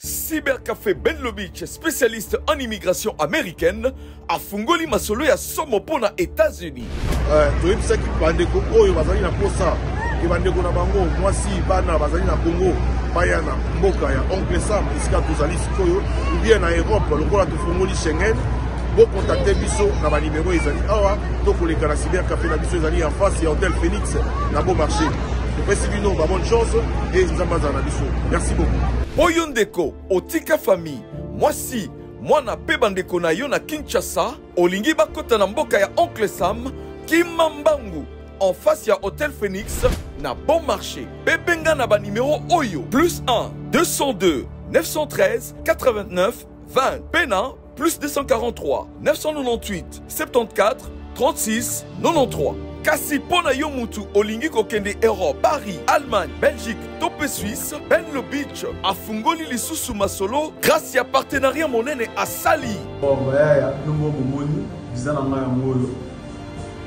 Cybercafé Ben Lobich, spécialiste en immigration américaine, a fungoli masolo ya somo pona États-Unis. Tu sais que bandeko oyo bazali na posa, ke bandeko na bango mwasi bana bazali na Congo, baya na mboka ya Oncle Sam, iska tozali sikoyo, ou bien na Europe, lokola to fungoli Schengen, bo contacter biso na ba numéro ezali awa, to koleka na Cybercafé na biso ezali en face ya Hôtel Phoenix na Beau Marché. Bonne chance et merci beaucoup. Oyondeko, Otika famille, moi si, moi na pe bandeko na yo na Kinshasa, olingi bakota na mboka ya Oncle Sam, Kimambangu, en face ya Hôtel Phoenix, na Bon Marché. Bebenga na ba numéro Oyo, +1 202 913 89 20. Pena, +243 998 74 36 93. Kasi pona yo mutu olingi kokende Europe, Paris, Allemagne, Belgique, Topé Suisse, Ben Lobich a fungoli lisusu masolo grâce à partenariat monene à Sali. Bon, ya nombo bomoni visa na maya moyo.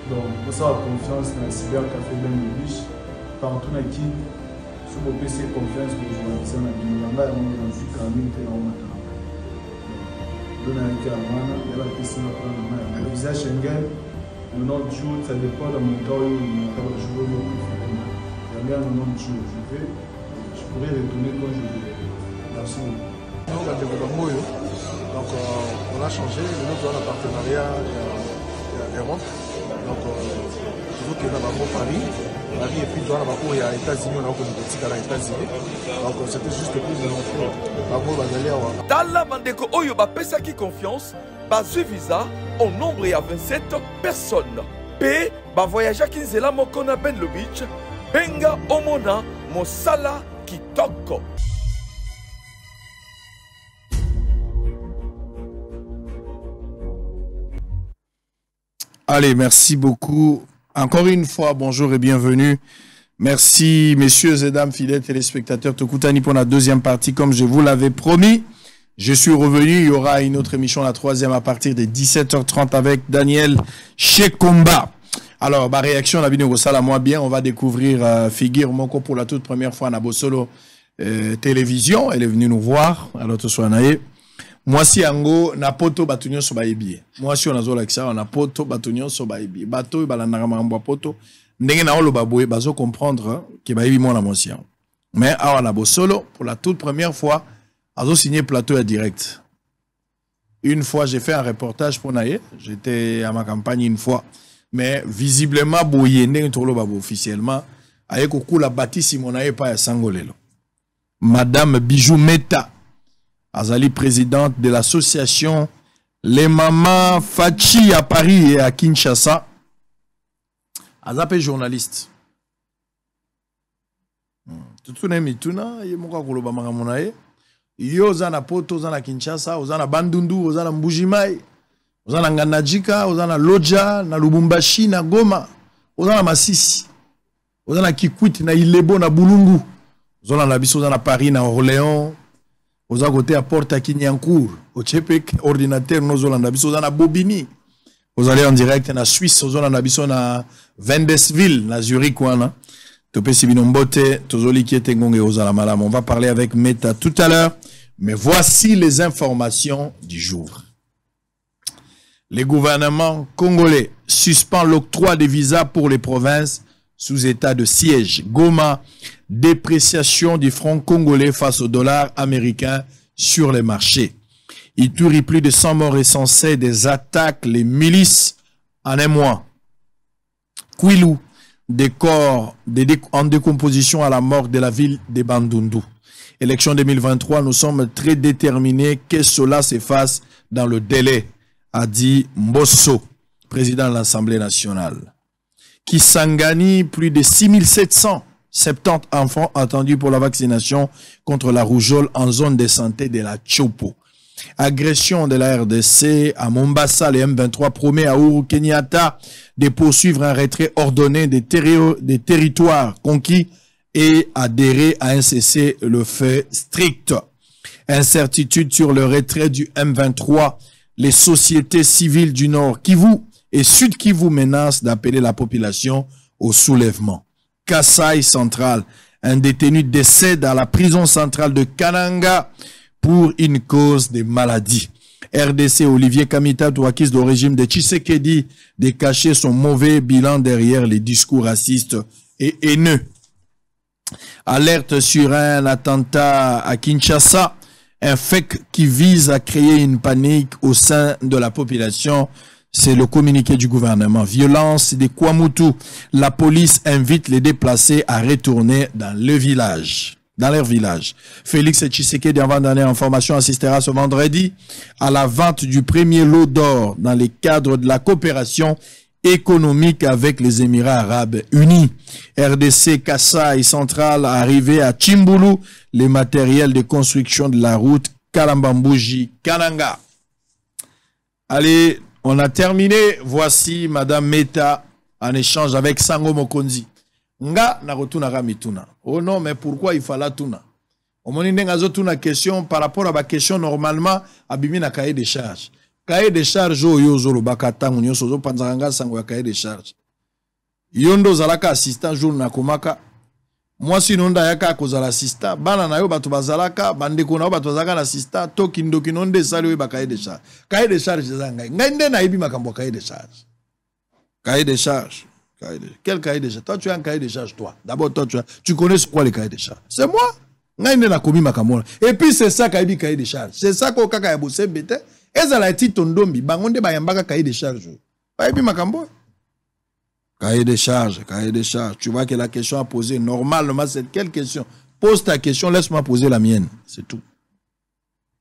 Donc, pour ça confiance dans Cybercafé Ben Lobich partout na qui sur mon PC confiance pour journaliste na binanga ya moyo na zika minute na mata. Dona yake amana yala pesi na plan na visa Schengen. Le nom de jour, ça dépend de mon temps où il va jouer au plus. Il y a bien un nom de jour. Je pourrais retourner quand je vais. Merci. Donc, on a changé. Nous avons un partenariat Europe. Donc, toujours qu'il y a dans Paris. Paris et puis dans les États-Unis, on a encore une petite à les États-Unis. Donc, c'était juste plus de l'enfant. Tala bandeko oyo ba pesa ki confiance. Bazui visa au nombre ya 27 personnes. P ba voyageur qui nzela mokona Ben Lobich, benga omona mosala kitoko. Allez, merci beaucoup. Encore une fois, bonjour et bienvenue. Merci, messieurs et dames, fidèles téléspectateurs. Tokutani pour la deuxième partie, comme je vous l'avais promis. Je suis revenu, il y aura une autre émission, la troisième, à partir de 17h30 avec Daniel Shekomba. Alors, ma réaction, la vidéo, ça, la moins bien, on va découvrir Figure Moko pour la toute première fois à Bosolo Télévision. Elle est venue nous voir, alors tout soit naïe. Moi, si Ango, na poto batunyo so baebi. Moi, si on a zo laksa, on a poto batunyo so baebi. Bato, balandara mamba poto. Ndenge na olo baboué, bazo comprendre que baebi mon amotion. Mais, à la Bosolo, pour la toute première fois, Azo signé plateau à direct. Une fois, j'ai fait un reportage pour Naye. J'étais à ma campagne une fois. Mais visiblement, officiellement, avec la bâtisse, mon Naye pas à Sangolelo. Madame Bijou Meta, Azali présidente de l'association Les Mamans Fachi à Paris et à Kinshasa. Azapé journaliste. Tout le monde est là, il y a mon yo zana poto zana Kinshasa, ozana Bandundu, ozana Mbujimai, ozana Nganajika, ozana Loja, na Lubumbashi, na Goma, ozana Masisi, ozana Kikwit, na Ilebo, na Bulungu, ozana na biso, ozana Paris, na Orléans, ozana côté à Porta Kinyancourt, au Tchepek, ordinateur, ozana na biso, ozana Bobigny, ozana en direct na Suisse, ozana na biso, na Wendelsville, na Zurich, wana. On va parler avec Meta tout à l'heure, mais voici les informations du jour. Le gouvernement congolais suspend l'octroi des visas pour les provinces sous état de siège. Goma, dépréciation du franc congolais face au dollar américain sur les marchés. Ituri, plus de 100 morts recensés, des attaques, les milices en un mois. Kwilu, des corps en décomposition à la mort de la ville de Bandundu. Élection 2023, nous sommes très déterminés que cela s'efface dans le délai, a dit Mbosso, président de l'Assemblée nationale. Kisangani, plus de 6770 enfants attendus pour la vaccination contre la rougeole en zone de santé de la Chopo. Agression de la RDC à Mombasa, les M23 promet à Uhuru Kenyatta de poursuivre un retrait ordonné des territoires conquis et adhérer à un cessez-le-feu strict. Incertitude sur le retrait du M23. Les sociétés civiles du Nord Kivu et Sud Kivu menacent d'appeler la population au soulèvement. Kasaï central, un détenu décède à la prison centrale de Kananga. pour une cause de maladie. RDC, Olivier Kamita, acquise au régime de Tshisekedi de cacher son mauvais bilan derrière les discours racistes et haineux. Alerte sur un attentat à Kinshasa, un fait qui vise à créer une panique au sein de la population. C'est le communiqué du gouvernement. Violence des Kwamutu. La police invite les déplacés à retourner dans le village. Dans leur village. Félix Tshisekedi, avant dernière information, assistera ce vendredi à la vente du premier lot d'or dans le cadre de la coopération économique avec les Émirats Arabes Unis. RDC, Kassai Central, arrivé à Chimbulu, les matériels de construction de la route Kalambambouji-Kananga. Allez, on a terminé. Voici Madame Meta en échange avec Sango Mokonzi. Nga na rotuna ramituna. Oh non, mais pourquoi il fallait tuna? Au moment où tuna question par rapport à la question normalement abimi na cahier de charge. Cahier de charge yo zolo bakata munyo sozo panzanga sango ya cahier de charge. Yondo zalaka assistant jour na komaka. Moi sinon da yaka kozala assistant bana na yo batu bazalaka bandeko na batu bazalaka na assistant to kindo kinonde sali we ba cahier de charge. Cahier de charge zanga. Ngende na ibi makambo cahier de charge. Cahier de charge. Quel cahier de charge? Toi, tu as un cahier de charge, toi. D'abord, toi, tu connais quoi les cahiers de charge? C'est moi. Et puis, c'est ça, cahier de charge. C'est ça qu'on a bossé, bête. Et ça a été ton dombi. Bangonde, bayambaka, cahier de charge. Cahier de charge, cahier de charge. Tu vois que la question à poser, normalement, c'est quelle question? Pose ta question, laisse-moi poser la mienne. C'est tout.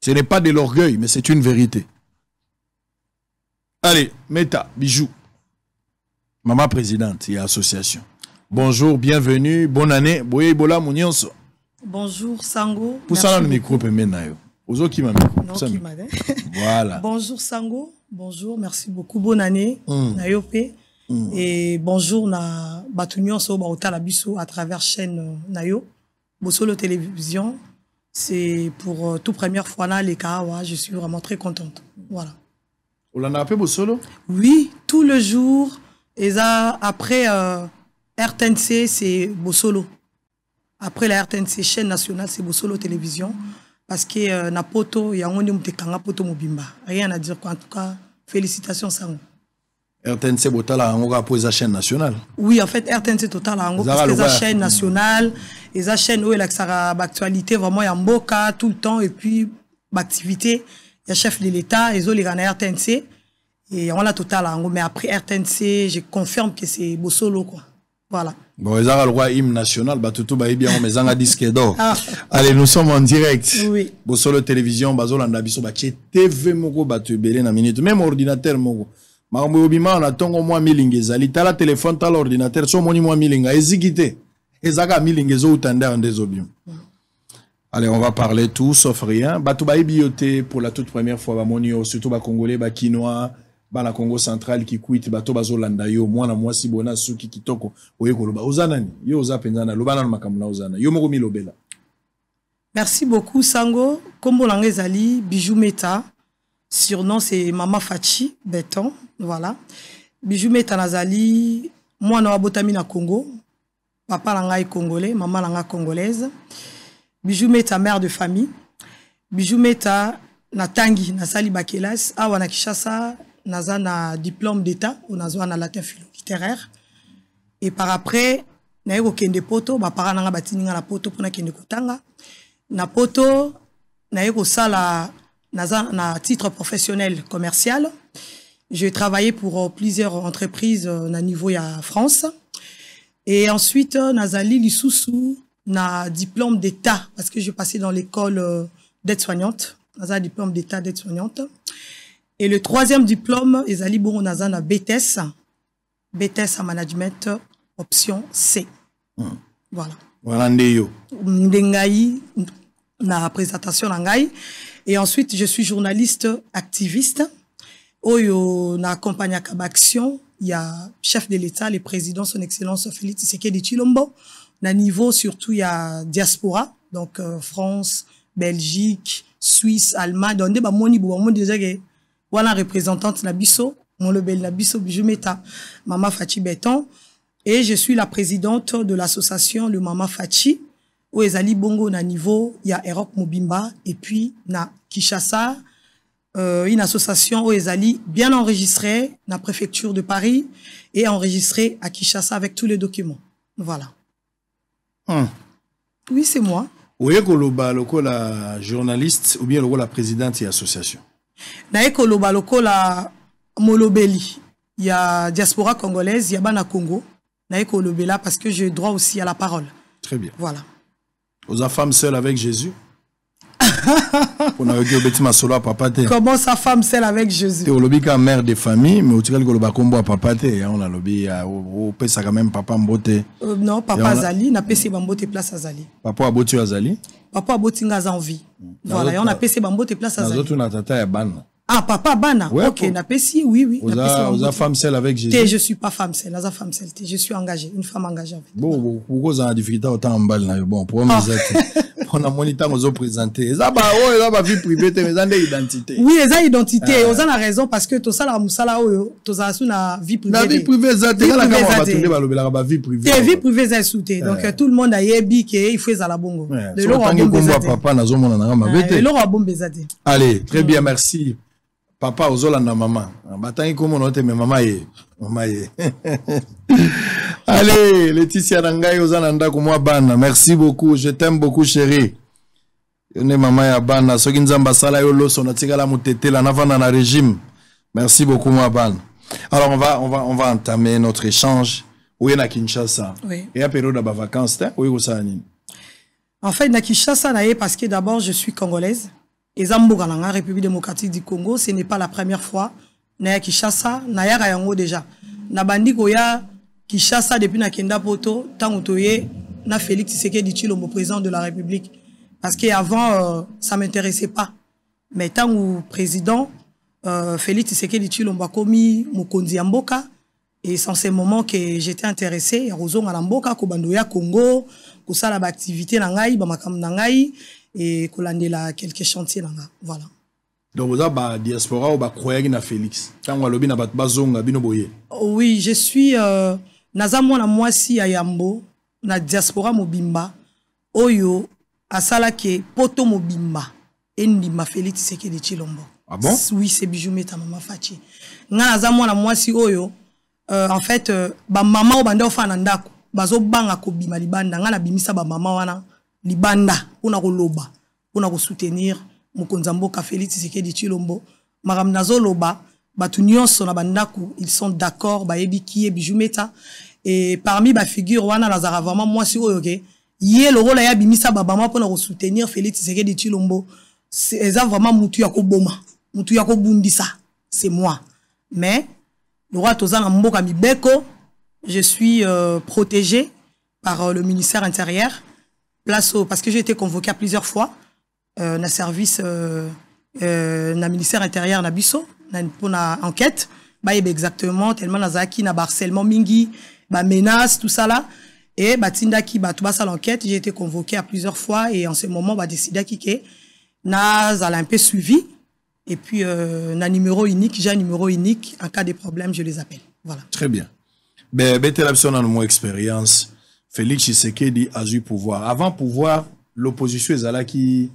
Ce n'est pas de l'orgueil, mais c'est une vérité. Allez, Meta, bijou. Maman présidente et association. Bonjour, bienvenue, bonne année. Bonjour Sango. Pour ça, le micro peut maintenant. Voilà. Bonjour Sango. Bonjour, merci beaucoup. Bonne année. Nayope. Et bonjour na Batunyon so ba Biso à travers chaîne Nayo. Bosolo télévision. C'est pour toute première fois là les Kawa. Je suis vraiment très contente. Voilà. On l'a appelé Bosolo? Oui, tout le jour. Et ça, après RTNC, c'est Bosolo. Après la RTNC, chaîne nationale, c'est Bosolo Télévision. Parce que Napoto, il y a un monde poto mobimba. Rien à dire quoi. En tout cas, félicitations, Sango. RTNC Botala a pour la chaîne nationale. Oui, en fait, RTNC Total a parce que la chaîne nationale, et la chaîne où il y a l'actualité, vraiment, il y a Mboka tout le temps, et puis, l'activité, il y a chef de l'État, et les gens RTNC. Et on l'a total, mais après RTNC, je confirme que c'est Bosolo, quoi. Voilà. Bon, ils ont le roi hymne national, tout va bien, mais ils ont un disque d'or. Allez, nous sommes en direct. Oui. Bosolo Télévision, Basolo Ndabiso, TV Mogo, Batu Belé, na minute, même ordinateur Mogo. Marambo Obima, on attend au moins Milingezali. T'as la téléphone, t'as l'ordinateur, son moni moins Milinga. Ezikite. Ezaka Milingezo ou Tanda en désobim. Allez, on va parler tout, sauf rien. Batu Baï Bioté, pour la toute première fois, Bamonio, surtout Congolais, Kinois. Bana Congo central qui quitte bato bazolanda yo mwana mwasi bona suki kitoko oyeko loba ozanani yo oza penzana loba na makamuna ozana yo moko milobela. Merci beaucoup Sango. Kombo langa ezali Bijou Meta. Surnom c'est Mama Fachi Béton, voilà. Bijou Meta nazali mwana wa botami na Congo. Papa langa est congolais, maman langa congolaise. Bijou Meta mère de famille. Bijou Meta na tangi na sali bakelas awa na Kinshasa. Naza na diplôme d'état ou naza na latin philo littéraire et par après na yeko kende poto ba para nanga batininga na poto pona kende kotanga na poto na yeko sala naza na titre professionnel commercial. J'ai travaillé pour plusieurs entreprises na niveau ya France et ensuite nazali lisusu na diplôme d'état parce que j'ai passé dans l'école d'aide-soignante. Naza diplôme d'état d'aide-soignante. Et le troisième diplôme, Ezali Bongo Nazana BTS. BTS en management, option C. Voilà. Voilà, Ndeyo. Ndengaï, na présentation Nangaï. Et ensuite, je suis journaliste activiste. Oyo, na accompagne à Kabaction. Il y a chef de l'État, le président, son excellence Félix Tshisekedi Tshilombo. Na niveau, surtout, il y a diaspora. Donc, France, Belgique, Suisse, Allemagne. Donc, on déjà voilà représentante Nabiso, mon lebel Nabiso Bijou Meta, Mama Fachi Béton. Et je suis la présidente de l'association Le Mama Fachi. où ezali bongo na niveau ya Europe Mobimba et puis na Kinshasa une association où ezali bien enregistrée na préfecture de Paris et enregistrée à Kinshasa avec tous les documents. Voilà. Oui, c'est moi. Oui, la journaliste ou bien la présidente de l'association. Na ekoloba lokola molobeli. Il y a diaspora congolaise, il y a bana Congo. Na ekolobela parce que j'ai droit aussi à la parole. Très bien. Voilà. Aux femmes seules avec Jésus. Comment sa femme seule avec Jésus? Tu es mère de famille, mais tu es papa. On a lobby, ça quand même papa mbote. Non, papa Azali, n'a pas mbote place Azali. Papa abotu Azali. Papa aboti ngaza en vie. Voilà, et on a payé mbote place Azali. Nazotu na tata ya bana. Ah, papa bana. Ouais, ok, n'a pas si, oui. Aux femme seule avec Jésus. Je suis pas femme seule, la femme seule. Je suis engagée, une femme engagée. En fait. Bon, pourquoi vous avez difficulté autant en balle? Bon, pour moi, on a mon temps aux présentés. Ça va vie privée, mais ça identité. Oui, ça identité. Vous avez raison parce que tout ça la musala tout ça sous la vie privée. La vie privée, ça t'es là quand on va vie privée. La vie privée ça souté. Donc tout le monde a yebi que il faut ça la bongo. Le loro a bombe papa na zo mona na mabete. Le loro a bombe zate. Allez, très bien, merci. Papa ozolanda maman. Batangi comme on mais maman ye. Allez, Laetitia Nangai ozalanda ko moi bana. Merci beaucoup, je t'aime beaucoup chérie. Yone maman ya bana, soki nzamba sala yo loso na tikala mutete la navana na régime. Merci beaucoup moi bana. Alors on va entamer notre échange. Oui na Kinshasa. Oui. Et à période de vacances, oui ko sa nini. En fait na Kinshasa naé parce que d'abord je suis congolaise. Et Zamboga la République démocratique du Congo, ce n'est pas la première fois. Na Kinshasa, na ya yango déjà. Na bandi ko ya Kinshasa depuis na kenda poto, tant otoye na Félix Tshisekedi Tshilombo président de la République. Parce qu'avant ça m'intéressait pas. Mais tant ou président Félix Tshisekedi Tshilombo a commis mokonzi mboka et c'est en ce moment que j'étais intéressé à rozonga na mboka ko bandoya Congo, ko sala ba activité na ngai ba makam na ngai. Et kolandela quelques chantiers là. Voilà. Donc vous avez diaspora ou croyez na Félix. Tant on lobi na bat bazonga bino boye. Oui, je suis nazamo na mwasi ya Yambo na diaspora mobimba oyo asala ke poto mobimba endima Félix Tshisekedi Tshilombo. Ah bon? Oui, c'est Bijou Meta Mama Fachi. Nga nazamo na mwasi oyo en fait ba mama o banda ofana ndako bazo banga ko bima libanda nga na bimisa ba mama wana libanda una koloba una ko soutenir mokonza mboka Félix Tshisekedi Tshilombo maram nazo loba batu nyonso na bandako ils sont d'accord ba yebi ki Bijou Meta et parmi ba figure wana nazara vraiment moi si oyoke yé le rôle ya bimisa ba mama pour ko soutenir Félix Tshisekedi Tshilombo c'est vraiment mutu ya ko boma mutu ya ko bundisa c'est moi mais le roi tozana mboka mibeko je suis protégé par le ministère intérieur. Parce que j'ai été convoqué à plusieurs fois dans le service na ministère intérieur na biso pour na enquête ba exactement tellement nazaki na harcèlement mingi ba menace tout ça là et ba tindaki ba tout ça l'enquête j'ai été convoqué à plusieurs fois et en ce moment ba décidé que na zala un peu suivi et puis na numéro unique j'ai un numéro unique en cas de problème je les appelle voilà. Très bien. Ben la personne dans mon expérience Félix Tshisekedi a eu pouvoir. Avant pouvoir, l'opposition est là qui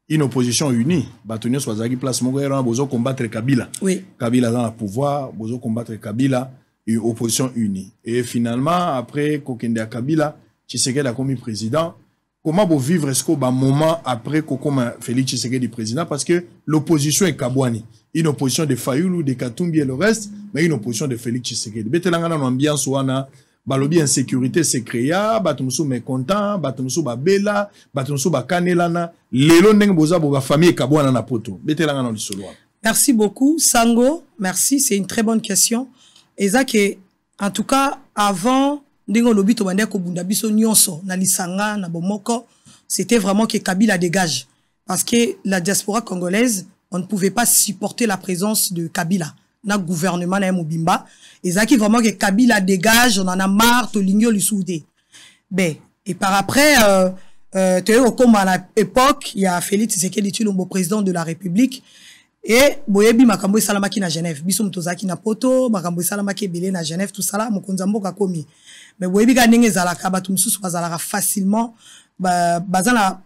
une opposition unie. Batonio soit qui place Mogoera bozo combattre Kabila. Oui. Kabila dans le pouvoir, bozo combattre Kabila, une opposition unie. Et finalement après Kokende Kabila, Tshisekedi a commis président. Comment vous vivre est-ce qu'au moment après Kokoma Félix Tshisekedi président parce que l'opposition est Kabwani. Une opposition de Fayoulou, de Katumbi et le reste, mais une opposition de Félix Tshisekedi. Betelanga dans l'ambiance wana balobi insécurité c'est créa batumsu mécontent batumsu babela batumsu bakanelana lelo ndenge boza bo ba famille kabwana na poto betelanga na lisolo. Merci beaucoup Sango, merci, c'est une très bonne question. Et ça que en tout cas avant ndenge lobi to bande ko bunda biso nyonso na lisanga na bomoko, c'était vraiment que Kabila dégage parce que la diaspora congolaise, on ne pouvait pas supporter la présence de Kabila na gouvernement na Mobimba. Et ça qui vraiment que Kabila dégage, on en a marre, to lingyo lui soudé. Ben, et par après, comme à l'époque, il y a Félix Tshisekedi Tshilombo, président de la République, et Boyebi Makambo Salamaki na Genève, Bissom Tozaki na Poto, Makambo Salamaki Belé na Genève, tout ça là, Mokonzambo Kakomi. Mais Boyebi Ganenge Zalaka, Batumsus Bazalaka facilement, bazana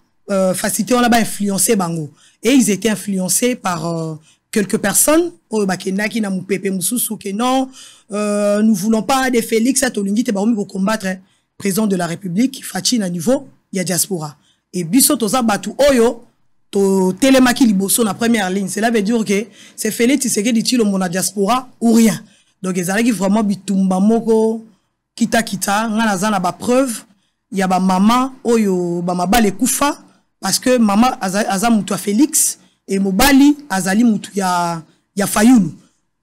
facilité on a influencé bango et ils étaient influencés par quelques personnes oh bakenda qui na mupepe mususu que non nous voulons pas de Félix Atolingi te baomi ko combattre président de la République Fachi na niveau ya diaspora et biso toza batu oyo to télémaki liboso na première ligne cela veut dire que c'est Félix Tshisekedi Tshilombo mon diaspora ou rien donc ils allaient vraiment bitumba moko kita ngana zana ba preuve ya ba mama oyo ba mabale kufa parce que mama aza mutu a Félix et mobali azali mutu ya Fayulu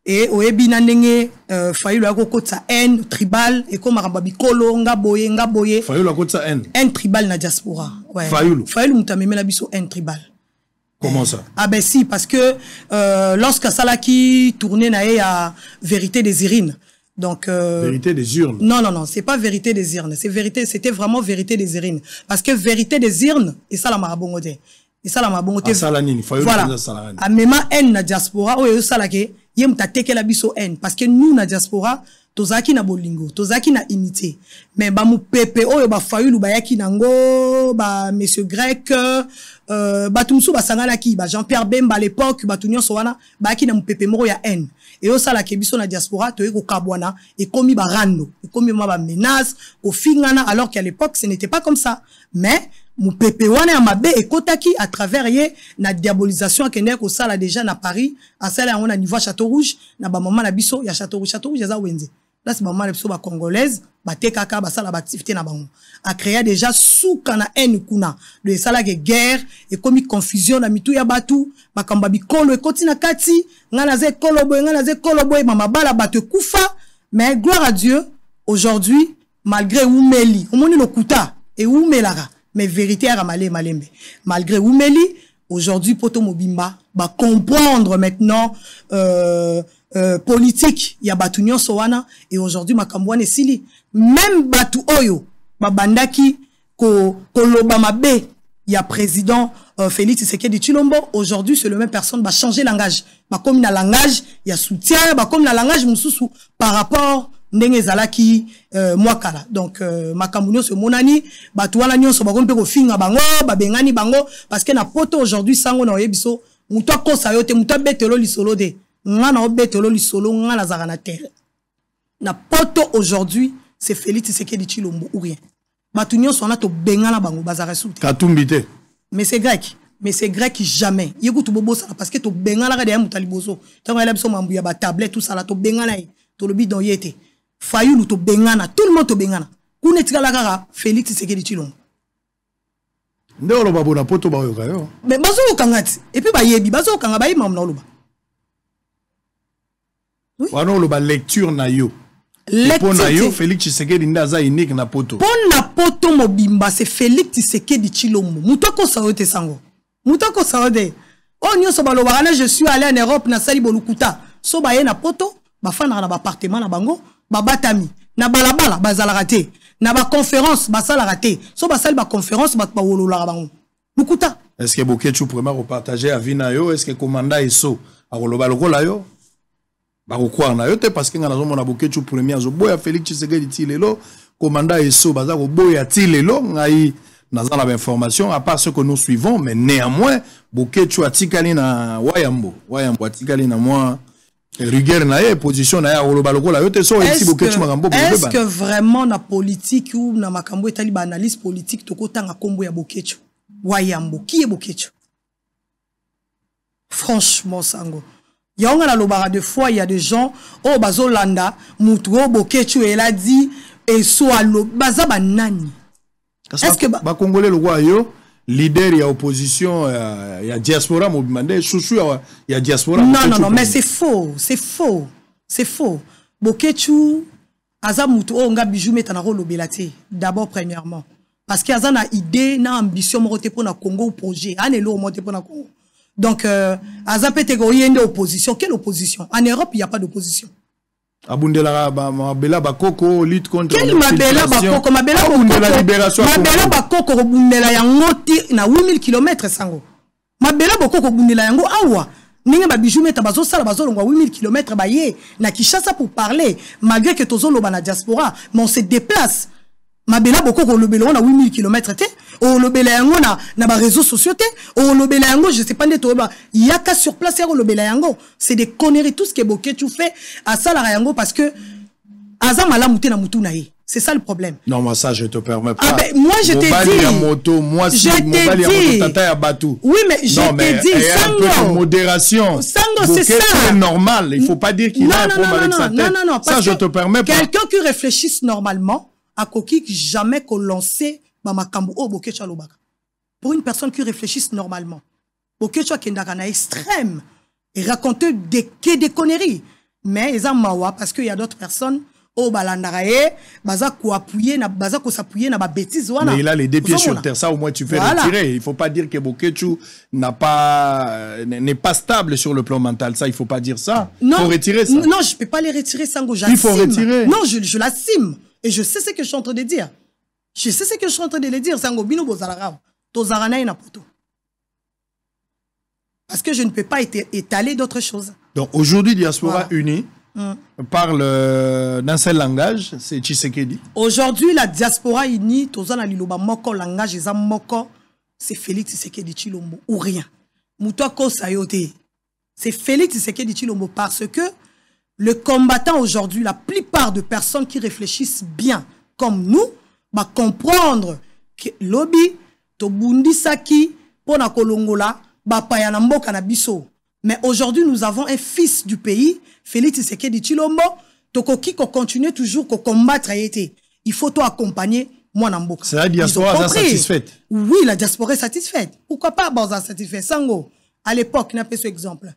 et oyebi na ndenge Fayulu akokotsa haine tribal et comme aramba bikolo ngaboye Fayulu akotsa haine tribal na diaspora ouais Fayulu mutu amemela biso haine tribal. Comment ça? Ah ben si, parce que lorsque Salaki tournait à Vérité des Irines, donc Vérité des urnes. Non, c'est pas Vérité des Irines, c'est vérité, c'était vraiment Vérité des Irines, parce que Vérité des Irines et ça la marabongote, et ça la marabongote. Voilà. À même haine na diaspora, ou ça la ke yem ta teke la biso haine, parce que nous na diaspora tozaki na bolingo, tozaki na unité. Mais ba mu pepe oyo ba Fayulu ba yaki nango, ba monsieur grec, ba tumsu ba sangana ki, ba Jean-Pierre Bemba à l'époque, ba tunyo sowana, ba yaki na mu pepe moro ya haine. Et au sala ke biso na diaspora to yeko kabwana et komi ba rando, et komi ba menace, au fingana alors qu'à l'époque ce n'était pas comme ça. Mais mu pepe wana ya mabe et kotaki à travers ye na diabolisation kende ko sala déjà na Paris, à sala on a niveau Château Rouge, na ba maman na biso ya Château Rouge za wenze. Là c'est maman biso ba congolaise, ba tekaka ba sala ba activité na bango. A créé déjà sous kana haine kuna, de sala ke guerre et comme confusion na mitu ya batu, ba kamba bikolo e kotina kati, ngana ze koloboy mama bala batu kufa, mais gloire à Dieu, aujourd'hui malgré Oumeli, on moni lokuta et Oumelara. Mais vérité à malembe. Malgré Oumeli, aujourd'hui, Poto Mobimba va comprendre maintenant politique. Il y a Batunyon Sowana et aujourd'hui, Makambouane Sili. Même Batu Oyo, Babandaki, Kolobama B, il y a président Félix Tshisekedi Tshilombo. Aujourd'hui, c'est le même personne va changer langage. Comme il y a langage, il y a soutien, comme il y a langage, moussou par rapport ndenge zalaki mwakala donc makambo se monani batu wana nyonso bakompe ko finga bango babengani bango parce que na poto aujourd'hui sango na oyebiso muto akosa yote muto betelo lisolo de ngana obetelo lisolo ngana zaka na terre na poto aujourd'hui c'est Félix Tshisekedi Tshilombo ou rien batu nyonso na to bengana bango bazara soute Katumbite mais c'est grec jamais yekutu bobo ça parce que to bengana ka de mutaliboso tango ela biso mambu ya ba tablette tout ça la to bengana to le bidon yete Fayulu to bengana, tout le monde to bengana. Kune tikala kaka Félix Tshisekedi Tshilombo. Nde oloba bona poto ba yoka yo. Mais bazo kangati et puis ba yebi bazo kanga ba imam na oloba. Oui. Wana oloba lecture na yo. Lecture na yo Félix Tshisekedi ndaza unique na poto. Pona poto mobimba c'est Félix Tshisekedi Tshilombo. Mutako saote sango. Mutako saote. Oh nyo so baloba na je suis allé en Europe na sali bolukuta. So ba ye na poto, ba fana na ba appartement na bango. Babatami na balabala bazala raté na ba conférence basala raté so basali ba conférence ba wolola bango lukuta est-ce que Bokechu pourrait repartager avina yo est-ce que commandant eso a roloba lokola yo ba ko na yo te parce que ngana zo mona Bokechu premier zo boya Félix Tshisekedi Tilelo commandant eso baza ko boya Tilelo ngai nazana ba information à part ce que nous suivons mais néanmoins Bokechu atikali na wayambo atikali na moi rigueur na ye position na ya oloba lokola yote so ici Bokechu makambo est-ce que vraiment na politique ou na makambo etali ba analyse politique tokotanga kombo ya Bokechu wayambo qui est Bokechu franchement sango yonga la lobara de fois il y a des gens oh bazolanda mutu Bokechu elle a dit et so alo baza banani est-ce que ba congolais le roi yo leader ya opposition ya diaspora mobimande chouchou ya diaspora non mais c'est faux Bokechu aza mutu o nga bijou metana ko lobelati d'abord premièrement parce que aza na idée na ambition morote pour na Congo projet anelo monter pour na Congo donc aza pete ko yende opposition quelle opposition en Europe il y a pas d'opposition abundela mabela bakoko lutte contre quel mabela bakoko la libération mabela bakoko bundela yango na 8000 km sango mabela bakoko bundela yango awa ninga ba bijou meta bazo sala bazo longwa 8000 km ba ye na Kinshasa pour parler malgré que tozo loba na diaspora mais on se déplace Mabela boko ko lobela on a 8000 km te. O lobela yango na ba réseaux sociaux te. O lobela yango je sais pas ndé to ba. Yaka sur place ya lobela yango. C'est des conneries tout ce que boké tu fais à ça la yango parce que azamala muté na mutu na ye. C'est ça le problème. Non, moi ça je te permets pas. Ah ben, moi je t'ai dit. Moto, moi si je moto tata ya batou. Oui mais je t'ai dit Sango. Un peu de modération. Sango c'est ça. C'est normal, il faut pas dire qu'il a un problème avec sa tête. Non, ça je te permets pas. Quelqu'un qui réfléchisse normalement à Koki jamais qu'on lancer Bamakambo au Bokecha Lobaka. Pour une personne qui réfléchisse normalement. Bokecha Kendakana extrême et raconter des conneries. Mais ils ont mawa parce qu'il y a d'autres personnes au balandarae, baza ko appuyer na baza ko s'appuyer na ba bêtise wana. Mais il a les deux pieds sur terre, ça au moins tu fais retirer. Il faut pas dire que Bokechu n'est pas stable sur le plan mental, ça il faut pas dire ça. Il faut retirer ça. Non, je peux pas les retirer Sango, j'assume. Il faut retirer. Non, je l'assume et je sais ce que je suis en train de dire. Je sais ce que je suis en train de le dire Sango bino bozalaka. Tozarana ina poto. Parce que je ne peux pas étaler d'autres choses. Donc aujourd'hui Diaspora unie parle d'un seul langage, c'est Tshisekedi. Aujourd'hui, la diaspora unie, tozana liloba moko langage eza moko, c'est Félix Tshisekedi Tshilombo ou rien. Muto ko sayote. C'est Félix Tshisekedi Tshilombo parce que le combattant aujourd'hui, la plupart de personnes qui réfléchissent bien comme nous, va comprendre que lobby to bundisaki pona kolongola ba payana mboka na biso. Mais aujourd'hui, nous avons un fils du pays, Félix Tshisekedi Tshilombo, tokoki ko continue toujours ko combattre été. Il faut toi accompagner moi Namboka. C'est la diaspora satisfaite. Oui, la diaspora est satisfaite. Pourquoi pas Baza satisfait Sango. À l'époque, n'a pas ce exemple.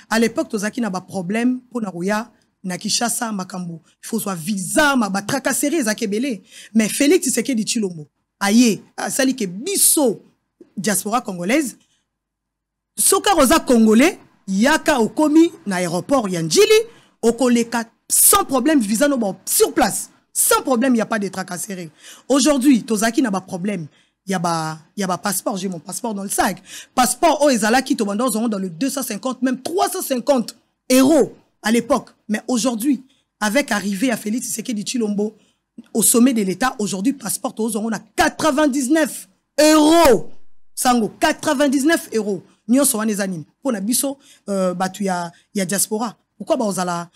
À l'époque, tozaki na ba problème pour Narouya, na Kinshasa, Makambo. Il faut soit visa, ma ba tracasserie zakebele. Mais Félix Tshisekedi Tshilombo, aye, sali ke biso diaspora congolaise, soka rosa congolais yaka okomi na aéroport Yanjili okoleka sans problème visa no bon sur place sans problème, il y a pas de tracasserie. Aujourd'hui tozaki na ba problème, il y a ba passeport, j'ai mon passeport dans le sac, passeport o ezala ki to bando dans le 250 même 350 € à l'époque. Mais aujourd'hui avec arrivée à Félix Tshisekedi Tshilombo au sommet de l'état, aujourd'hui passeport on a 99 €. Sango 99 €. Nous sommes des animes. Pour la biso, il y a diaspora. Pourquoi on a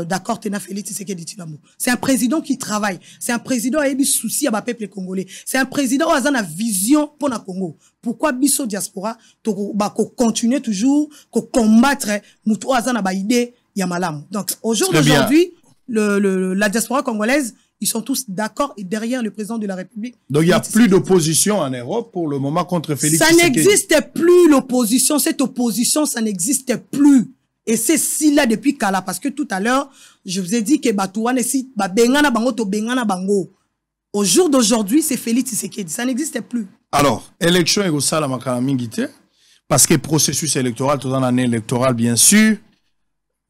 d'accord tena Félix Tshisekedi Tshilombo? C'est un président qui travaille. C'est un président qui a des soucis à peuple congolais. C'est un président qui a une vision pour le Congo. Pourquoi biso diaspora to continuer toujours ko combattre muto azana ba idée ya malam. Donc au jour d'aujourd'hui, la diaspora congolaise, ils sont tous d'accord et derrière le président de la République. Donc il n'y a plus d'opposition en Europe pour le moment contre Félix Tshisekedi. Ça n'existe plus l'opposition. Cette opposition, ça n'existe plus. Et c'est si là depuis Kala. Parce que tout à l'heure, je vous ai dit que Batouane ici, Bengana Bango to Bengana Bango. Au jour d'aujourd'hui, c'est Félix Tshisekedi. Ça n'existe plus. Alors, élection est au Sala Makalamingite. Parce que processus électoral, tout en année électorale, bien sûr.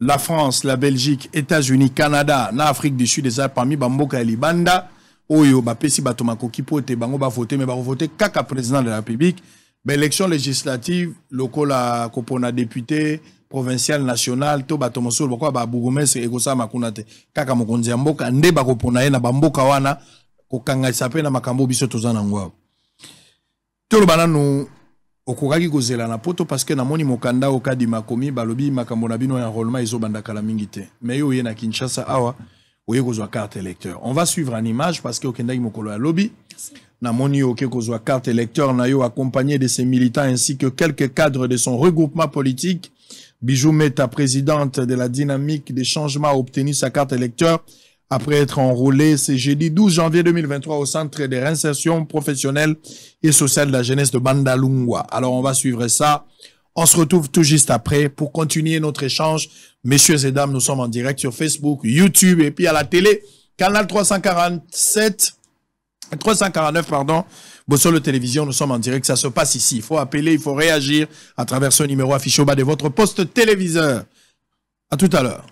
La France, la Belgique, États-Unis, Canada, l'Afrique du Sud, les parmi Bamboka et Libanda, Oyo, Bapesi, Batomako, Kipote, Bango, Bafote, mais Bafote, Kaka, président de la République, l'élection législative, local, Kopona, député, provincial, national, to Batomoso, Bako, Babougomès, Egosa, Makunate, Kaka, Mokonzi, Mboka, Nde, Bakopona, na Bamboka, Wana, Kokanga, Sape, na Makambo, Biso, Tozan, Angwa. Tolo Banano, okokaki kozela na poto parce que na moni mokanda okadi makomi balobi makambo na bino ya enrôlement ezobanda kala mingi te mais yo ye na Kinshasa awa oye kozwa carte électeur. On va suivre en image parce que okendaki mokolo ya lobby na moni oke kozwa carte électeur na yo accompagné de ses militants ainsi que quelques cadres de son regroupement politique. Bijou Meta, présidente de la dynamique des changements, a obtenu sa carte électeur après être enrôlé ce jeudi 12 janvier 2023 au centre de réinsertion professionnelle et sociale de la jeunesse de Bandalungwa. Alors, on va suivre ça. On se retrouve tout juste après pour continuer notre échange. Messieurs et dames, nous sommes en direct sur Facebook, YouTube et puis à la télé, canal 349, pardon. Bossolo Télévision, nous sommes en direct. Ça se passe ici. Il faut appeler, il faut réagir à travers ce numéro affiché au bas de votre poste téléviseur. À tout à l'heure.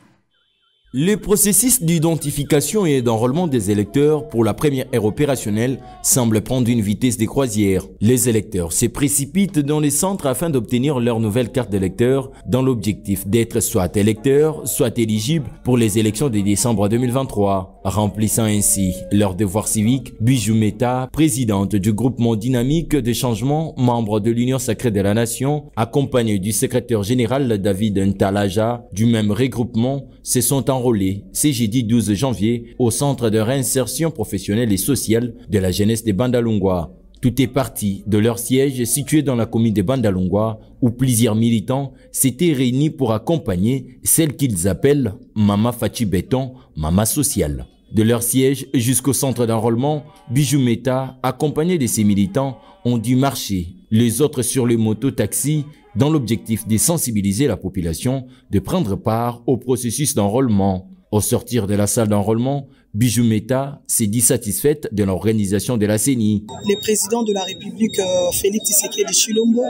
Le processus d'identification et d'enrôlement des électeurs pour la première ère opérationnelle semble prendre une vitesse de croisière. Les électeurs se précipitent dans les centres afin d'obtenir leur nouvelle carte d'électeur dans l'objectif d'être soit électeurs, soit éligibles pour les élections de décembre 2023. Remplissant ainsi leur devoir civique, Bijou Meta, présidente du groupement dynamique de changement, membre de l'Union sacrée de la Nation, accompagnée du secrétaire général David Ntalaja, du même regroupement, se sont enrôlés ce jeudi 12 janvier au centre de réinsertion professionnelle et sociale de la jeunesse de Bandalungwa. Tout est parti de leur siège situé dans la commune de Bandalungwa où plusieurs militants s'étaient réunis pour accompagner celle qu'ils appellent Mama Fachi Béton, Mama Sociale. De leur siège jusqu'au centre d'enrôlement, Bijou Meta, accompagné de ses militants, ont dû marcher, les autres sur les motos-taxis, dans l'objectif de sensibiliser la population de prendre part au processus d'enrôlement. Au sortir de la salle d'enrôlement, Bijou Meta s'est dit satisfaite de l'organisation de la CENI. Le président de la République, Félix Tshisekedi Tshilombo,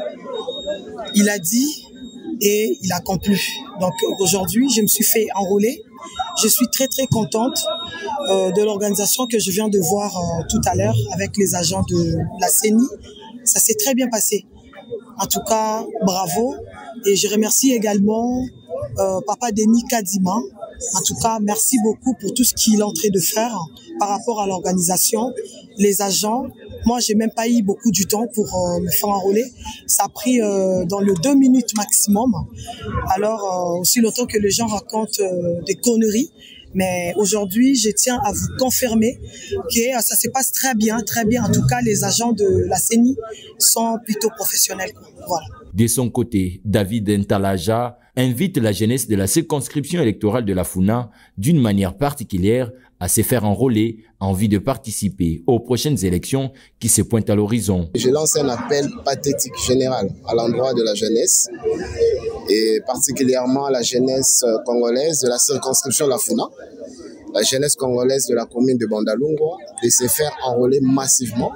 il a dit et il a accompli. Donc aujourd'hui, je me suis fait enrôler. Je suis très contente de l'organisation que je viens de voir tout à l'heure avec les agents de la CENI. Ça s'est très bien passé. En tout cas, bravo. Et je remercie également Papa Denis Kadima. En tout cas, merci beaucoup pour tout ce qu'il est en train de faire par rapport à l'organisation, les agents. Moi, j'ai même pas eu beaucoup du temps pour me faire enrôler. Ça a pris dans le 2 minutes maximum. Alors, aussi longtemps que les gens racontent des conneries. Mais aujourd'hui, je tiens à vous confirmer que ça se passe très bien. En tout cas, les agents de la CENI sont plutôt professionnels. Voilà. De son côté, David Ntalaja invite la jeunesse de la circonscription électorale de la Funa d'une manière particulière à se faire enrôler en vue de participer aux prochaines élections qui se pointent à l'horizon. Je lance un appel pathétique général à l'endroit de la jeunesse et particulièrement à la jeunesse congolaise de la circonscription de la Funa, la jeunesse congolaise de la commune de Bandalungwa, de se faire enrôler massivement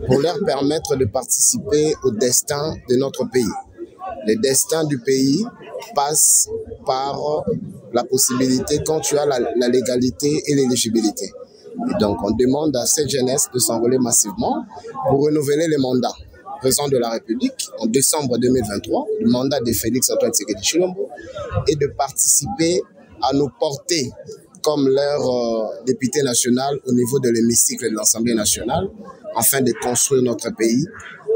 pour leur permettre de participer au destin de notre pays. Le destin du pays passe par la possibilité, quand tu as la légalité et l'éligibilité. Et donc, on demande à cette jeunesse de s'enrôler massivement pour renouveler les mandats. Président de la République, en décembre 2023, le mandat de Félix Antoine Tshisekedi Tshilombo, et de participer à nous porter comme leur député national au niveau de l'hémicycle de l'Assemblée nationale, afin de construire notre pays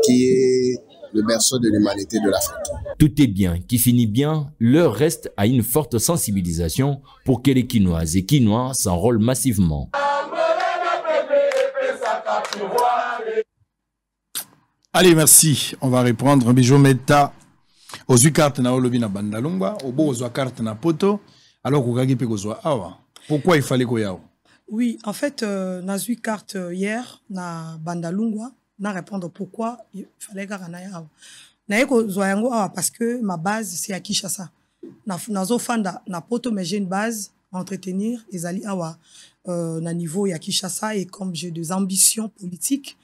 qui est le berceau de l'humanité de l'Afrique. Tout est bien qui finit bien, l'heure reste à une forte sensibilisation pour que les Quinoises et Quinois s'enrôlent massivement. Allez, merci. On va reprendre Bijou Meta. Aux cartes na olobi na Bandalungwa, au beau aux cartes na poto, alors qu'on gagne pe kozwa awa. Pourquoi il fallait qu'on y aille? Oui, en fait, na eu carte hier na Bandalungwa, na répondre pourquoi il fallait que na awa. Na yeko zoyango awa parce que ma base c'est à Kinshasa. Na zo fanda na poto mais j'ai une base à entretenir ezali awa na niveau ya Kinshasa et comme j'ai des ambitions politiques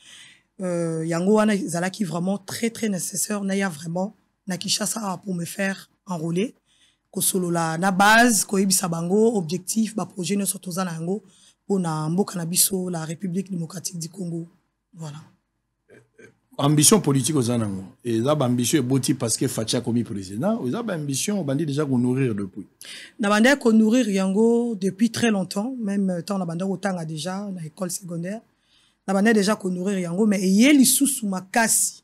yango wana ezalaki vraiment très nécessaire na ya vraiment na Kinshasa pour me faire enrôler kosolola na base koyebisa bango objectif ba projet ne sotoza na yango pour na mboka na biso la République démocratique du Congo. Voilà. Ambition politique aux anango. Et là, ambition est boti parce que Fachi a commis président. Vous avez ambition, on bandit déjà qu'on nourrir depuis. Na bandé qu'on nourrir yango depuis très longtemps, même temps na bandé autant a déjà na école secondaire. Na bandé déjà qu'on nourrir yango, mais yeli sous makasi.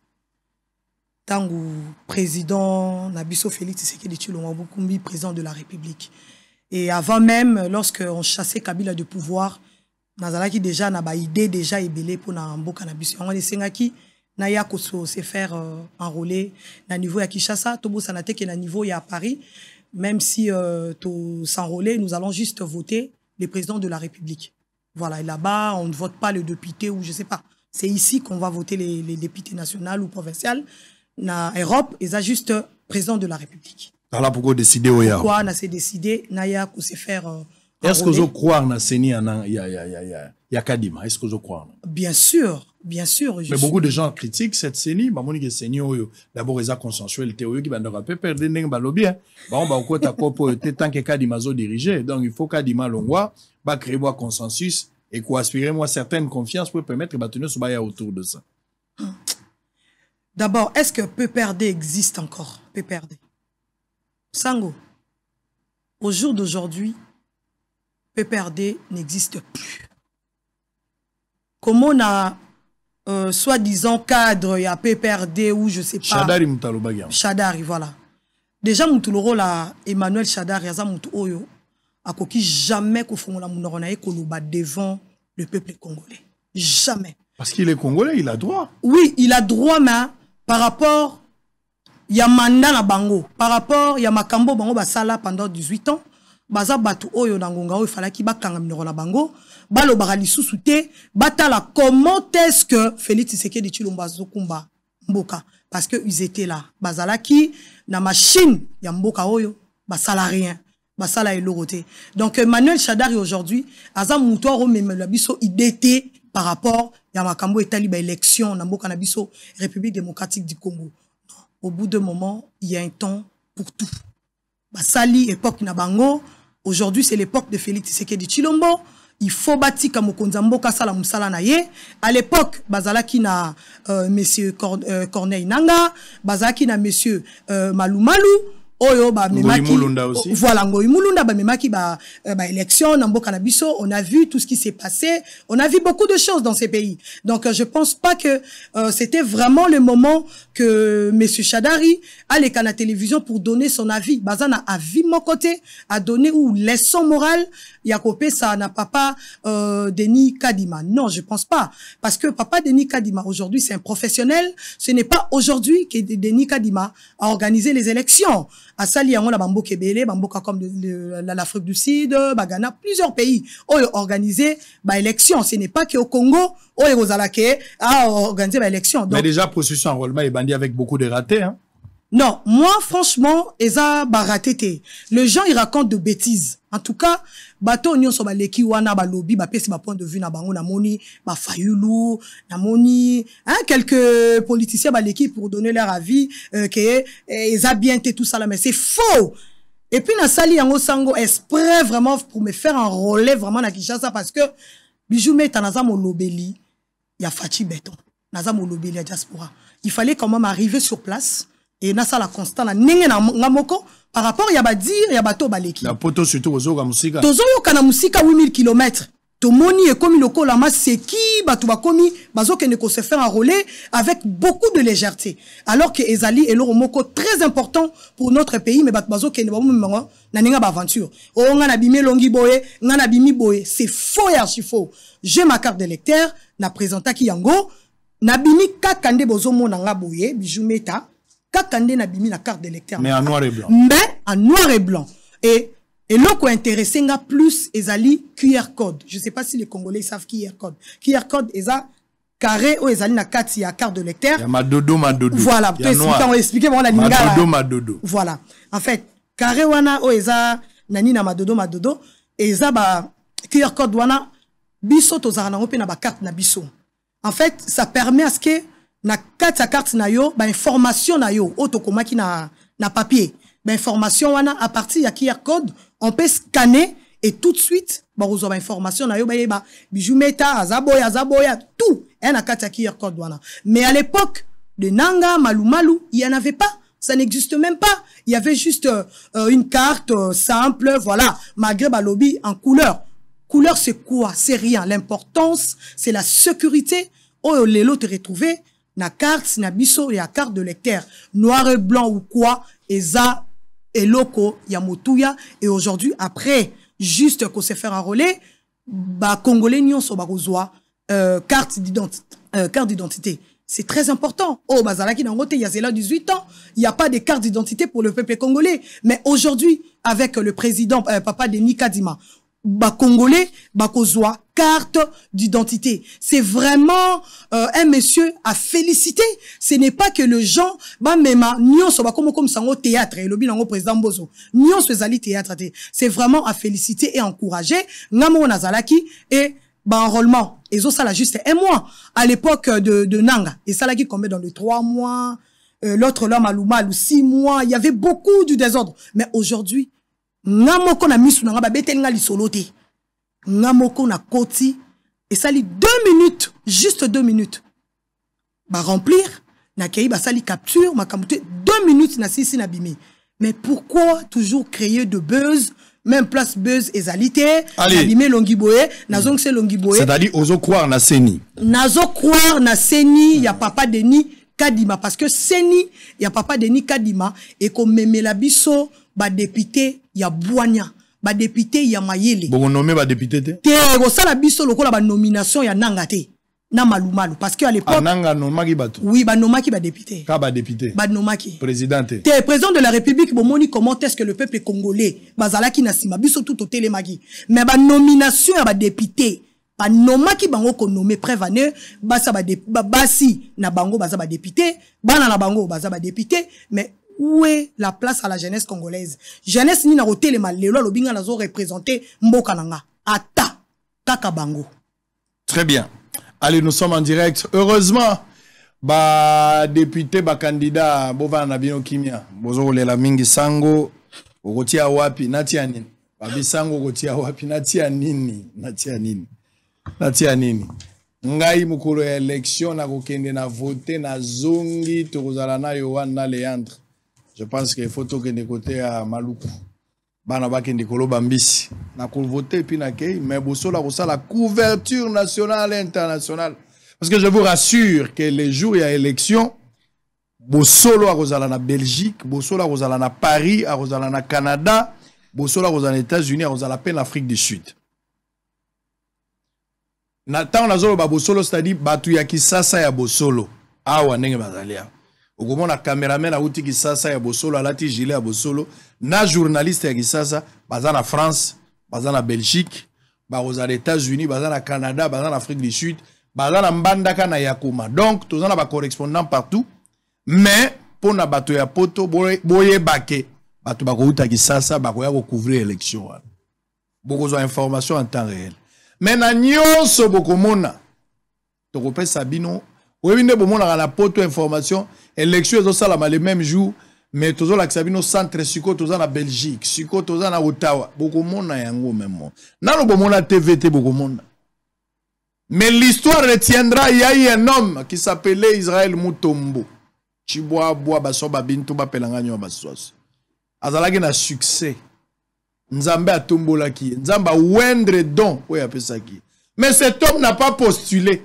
Tango président Nabiso Félix Tshisekedi Tshilombo Kumbi président de la République. Et avant même, lorsque on chassait Kabila de pouvoir, nazalaki déjà na ba idée déjà ebelé pour na mboka na biso. On esengaki na ya koso se faire enrôler na niveau ya Kinshasa, tobo sanate que na niveau ya Paris, même si to s'enrôler, nous allons juste voter le président de la République. Voilà, et là-bas, on ne vote pas le député ou je sais pas. C'est ici qu'on va voter les députés nationaux ou provinciaux. Na Europe, ils ont juste président de la République. Alors pourquoi décider au ya? Pourquoi on s'est décidé na ya ko se faire est-ce que vous croyez na CENI ya Kadima? Est-ce que vous croyez? Bien sûr. Bien sûr. Mais beaucoup de gens critiquent cette CENI. Mamoni CENI, d'abord, ils ont consensuel théorie qui va ne pas perdre des balobi. Bon, bah, quoi, t'as quoi pour tant que Kadima zo dirigé. Donc, il faut Kadima l'ongwa, bah, créer un consensus et quoi aspirer, moi, certaine confiance pour permettre de tenir ce bail autour de ça. D'abord, est-ce que PPRD existe encore? PPRD. Sango, au jour d'aujourd'hui, PPRD n'existe plus. Comment on a, soi-disant, cadre, il y a PPRD ou je sais pas. Chadari Moutalobagi. Chadari, voilà. Déjà, Moutuloro, là, Emmanuel Chadari, Yaza Moutou Oyo, a coquille jamais qu'au fond, la Mounoronae, Koluba devant le peuple congolais. Jamais. Parce qu'il est congolais, il a droit. Oui, il a droit, mais par rapport, il y a mandat na bango. Par rapport, il y a makambo bango basala pendant 18 ans. Baza batu oyo nangonga il fallait qu'il bakanga minoro na bango. Balo barali sousouté. Batala comment est-ce que Félix Tshisekedi Tshilombo Zokumba mboka? Parce que ils étaient là. Bazala qui na machine ya mboka oyo basala rien. Basala eloroté. Donc Emmanuel Chadari aujourd'hui, aza muto ro memela biso idété par rapport ya makambo etali ba élection na mboka na biso République démocratique du Congo. Au bout d'un moment, il y a un temps pour tout. Basali époque na bango, aujourd'hui c'est l'époque de Félix Tshisekedi Tshilombo. Il faut bâtir comme Konzamboka sala musala na ye. À l'époque, bazalaki na monsieur Corneille Nanga, bazalaki na monsieur Malumalu. Oyo ba memaki voilà Ngoyi Mulunda ba memaki ba élection na mboka na biso. On a vu tout ce qui s'est passé, on a vu beaucoup de choses dans ces pays. Donc je pense pas que c'était vraiment le moment que monsieur Chadari allait à la télévision pour donner son avis. Bazana avis mon côté a donné ou leçon morale Yakopé ça n'a papa Denis Kadima. Non, je pense pas parce que papa Denis Kadima aujourd'hui c'est un professionnel, ce n'est pas aujourd'hui que Denis Kadima a organisé les élections. À Sali, on a Bamboka Kebele, Bamboka comme l'Afrique du Sud, Bagana, plusieurs pays ont organisé l'élection. Ce n'est pas qu'au Congo, a organisé l'élection. Mais déjà, processus enrôlement est bandit avec beaucoup de ratés, hein? Non, moi, franchement, eza baratété. Les gens, ils racontent de bêtises. En tout cas, bateau nyon so ba leki wana ba lobby ba pesi ba point de vue na bango na moni ba Fayulu na moni hein quelques politiciens ba leki pour donner leur avis que eza bien été tout ça là, mais c'est faux. Et puis na sali yango sango exprès vraiment pour me faire enrôler vraiment na Kinshasa parce que bijou meta naza mo lobeli ya Fachi Beton naza mo lobeli ya diaspora. Il fallait quand même arriver sur place. Et na ça la constant na nenge na ngamoko par rapport ya ba dire ya bato baleki la poto surtout ozoka musika tozo yoka musika 8000 km to moni e komi loko la masse c'est qui bato ba komi bazo kene ko se faire enrôler avec beaucoup de légèreté alors que ezali et loro moko très important pour notre pays mais bato bazo kene ba mo na ninga ba aventure o nga na bimi longi boye nga na bimi boye c'est faux et archi faux. J'ai ma carte d'électeur na présenta ki yango na bimi kakande bozo mona nga boye bijou meta Kakande na bimi la carte d'électeur. Mais en noir et blanc. Mais en noir et blanc. Et l'autre intéressé nga plus ezali QR code. Je sais pas si les Congolais savent QR code. QR code eza carré ou ezali na carte ya carte d'électeur. Ya madodo. Voilà. On expliquer bon la linga. Madodo. Voilà. En fait, carré wana o eza nani na madodo. Eza ba QR code wana biso tozara na ope na ba carte na biso. En fait, ça permet à ce que na carte na yo ba information na yo otokomaki na papier ba information wana à partir ya QR code on peut scanner et tout de suite ba rezo ba information na yo ba bijou meta azaboya tout et na carte ya QR code wana. Mais à l'époque de Nanga Malumalu il y en avait pas, ça n'existe même pas, il y avait juste une carte simple voilà malgré ba lobby en couleur c'est quoi? C'est rien, l'importance c'est la sécurité. Oh lelo te retrouver na carte na biso ya carte de lecteur noir et blanc ou quoi eza eloko ya motuya. Et aujourd'hui après juste qu'on se faire enrôler ba congolais nyonso ba kozwa carte d'identité. C'est très important. Oh bazalaki na ngote ya zela 18 ans, il y a pas de carte d'identité pour le peuple congolais. Mais aujourd'hui avec le président papa Denis Kadima ba congolais ba kozwa carte d'identité. C'est vraiment un monsieur à féliciter. Ce n'est pas que le gens ba mema nyonso ba comme sango théâtre et le bilango président Bozo nyonso ezali théâtre. C'est vraiment à féliciter et encourager ngamo nazalaki et ba enrôlement Et ça l'a juste 1 mois. À l'époque de Nanga. Et ça l'a qui combien dans les 3 mois. L'autre là, Malou, 6 mois. Il y avait beaucoup du désordre. Mais aujourd'hui, Namoko na misu nanga babete nga li solote. Namoko na koti. Et ça lit 2 minutes. Juste 2 minutes. Bah remplir. Na kei ba sali capture. Ma kamute 2 minutes na sisi na bimi. Mais pourquoi toujours créer de buzz? Même place buzz et zalité. Abimé Longiboé. Nazong c'est Longiboé. C'est-à-dire, oso croire na Seni. Nazo croire na Seni. Ya papa Denis Kadima. Parce que Seni, ya papa Denis Kadima. Et comme meme la biso, ba député, ya Boigna. Ba député, ya Mayele. Bon, on nomme ba député te? Te, ça la biso, loko la ba nomination, ya Nangate. Na Malou. Parce qu'à l'époque. Ananga nomaki bato. Oui, ba nomaki ba député. Ka ba député. Ba nomaki. Présidente. Te, président de la République, bon moni, comment est-ce que le peuple congolais, bazala ki nasima, biso tout au télémagi. Mais ba nomination, ya ba député. Ba nomaki bango ko nommé prévane, basa ba basi na bango baza ba député, bana na bango baza ba député, mais où est la place à la jeunesse congolaise? Jeunesse ni na roté lelo lobinga nazo représenter mboka nanga. Ata kaka bango. Très bien. Allez, nous sommes en direct. Heureusement, ba député, ba candidat, bova na bino kimia. Bozo le la mingi sango, ogotia wapi, natia nini. Babi sango ogotia wapi, natia nini. Natia nini. Ngai mukolo ya élection na kokende na voter na zongi tokozala na Yohan na Leandre. Je pense qu'il faut que de côté à Maluku. Bana bakende koloba mbisi. Na ko voter puis na kei mais bosola ko la couverture nationale et internationale. Parce que je vous rassure que les jours il y a élection bosolo a kozala na Belgique, bosolo a kozala na Paris, a kozala na Canada, bosolo a kozala na États-Unis, a kozala peine l'Afrique du Sud. Nathan nazolo ba bosolo c'est-à-dire batu ya Kisasa ya bosolo. Awa ndenge bazalia. Okomona cameraman a uti Kisasa ya bosolo alati gilet ya bosolo na journaliste ya Kisasa baza na France, baza na Belgique, baza na États-Unis, baza na Canada, baza na Afrique du Sud, baza na Mbandaka na Yakuma. Donc tozana ba correspondant partout. Mais pour na bato ya poto boye bake bato bako uta Kisasa bako ya ko couvrir élection. Beaucoup d'informations en temps réel. Mais na nyonso bokomona tokope sabino webinde bomona na poto information élection ezosalama le même jour mais tozola sabino centre siko toza na Belgique siko toza na Ottawa bokomona yango même nano bomona TVT bokomona. Mais l'histoire retiendra, il y a eu un homme qui s'appelait Israël Mutombo Chiboa boa baso babinto bapelanga nyo basos azalaki na succès. Nzambe a tombolaki. Nzamba wendre don. Oui, apesaki. Mais cet homme n'a pas postulé.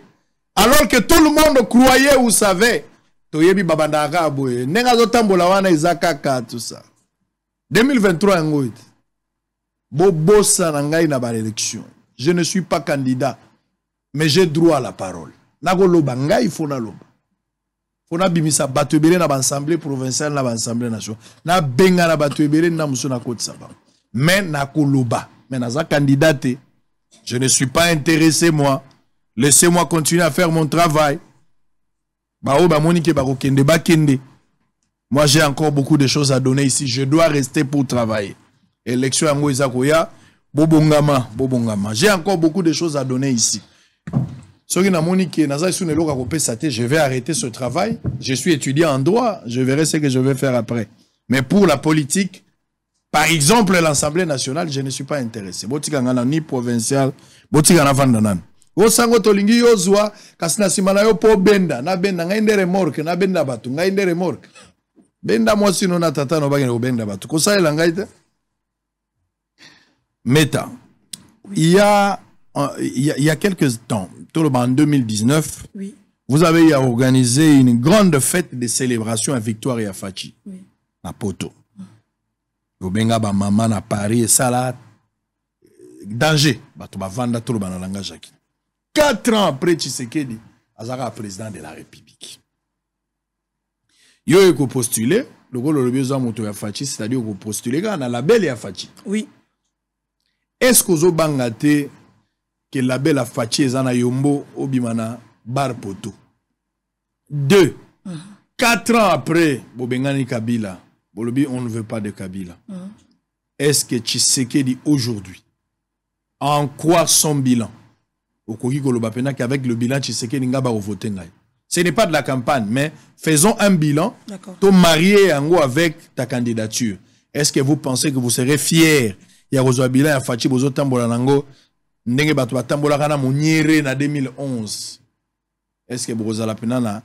Alors que tout le monde croyait ou savait. Toyebi babandaka boye. Nenga zo tambola wana izakaka tout ça. 2023 ngoit. Bobosa na ngai na ba élection. Je ne suis pas candidat. Mais j'ai droit à la parole. Nago loba ngai fona loba. Fona bimisa bato ebele na ba assemblée provinciale na ba assemblée nationale. Na benga na bato ebele na muso na koti saba. Mais nakoloba, mais naza candidate, je ne suis pas intéressé moi. Laissez-moi continuer à faire mon travail. Moi j'ai encore beaucoup de choses à donner ici. Je dois rester pour travailler. Élection à Moïsakoya, bobongama. J'ai encore beaucoup de choses à donner ici. Je vais arrêter ce travail. Je suis étudiant en droit. Je verrai ce que je vais faire après. Mais pour la politique, par exemple, l'Assemblée nationale, je ne suis pas intéressé. Botikangana ni provincial, botikana vandanan. Osango tolingi yozwa kasina simana yo po benda na benda ngainde remorque na benda batu ngainde remorque. Benda moi sino na tata no bagene benda batu. Kosa ela ngaite. Meta. Il y a quelques temps, tout le monde en 2019, oui. Vous avez organisé une grande fête de célébration à Victoire et à Fachi. Oui. À Poto. Benga ba maman na Paris et ça là danger bato ba vanda tout le bana langage. 4 ans après Tshisekedi azaka président de la République. Yo eko postuler le golo le besoin moto ya Fachi c'est-à-dire ko postuler na label ya Fachi. Oui. Est-ce que zo bangate que label ya Fachi ezana yombo obimana bar poto. 2 4 ans après bobengani Kabila Bolobi, on ne veut pas de Kabila. Est-ce que Tshisekedi aujourd'hui, en quoi son bilan? au Kogi Kolobapena qu'avec le bilan Tshisekedi nga ba voter ngai. Ce n'est pas de la campagne, mais faisons un bilan. To marier en avec ta candidature. Est-ce que vous pensez que vous serez fier? Il y a un bilan, il y a Fachi Bozo Tambola Nango, Ndenge Batwa Tambola Kana Mouniere en 2011. Est-ce que vous avez la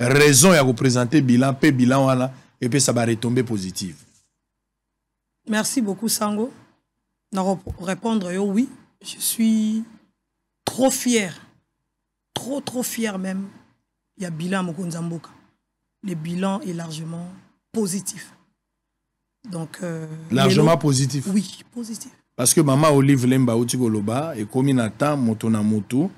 raison de représenter bilan, peu bilan, et puis ça va retomber positif? Merci beaucoup, Sango. Pour répondre, oui, je suis trop fier. Trop fier même. Il y a bilan Mokonzamboka. Le bilan est largement positif. Donc, largement positif? Oui, positif. Parce que maman Olive Lemba Outigoloba et comme Nata Motona Moto,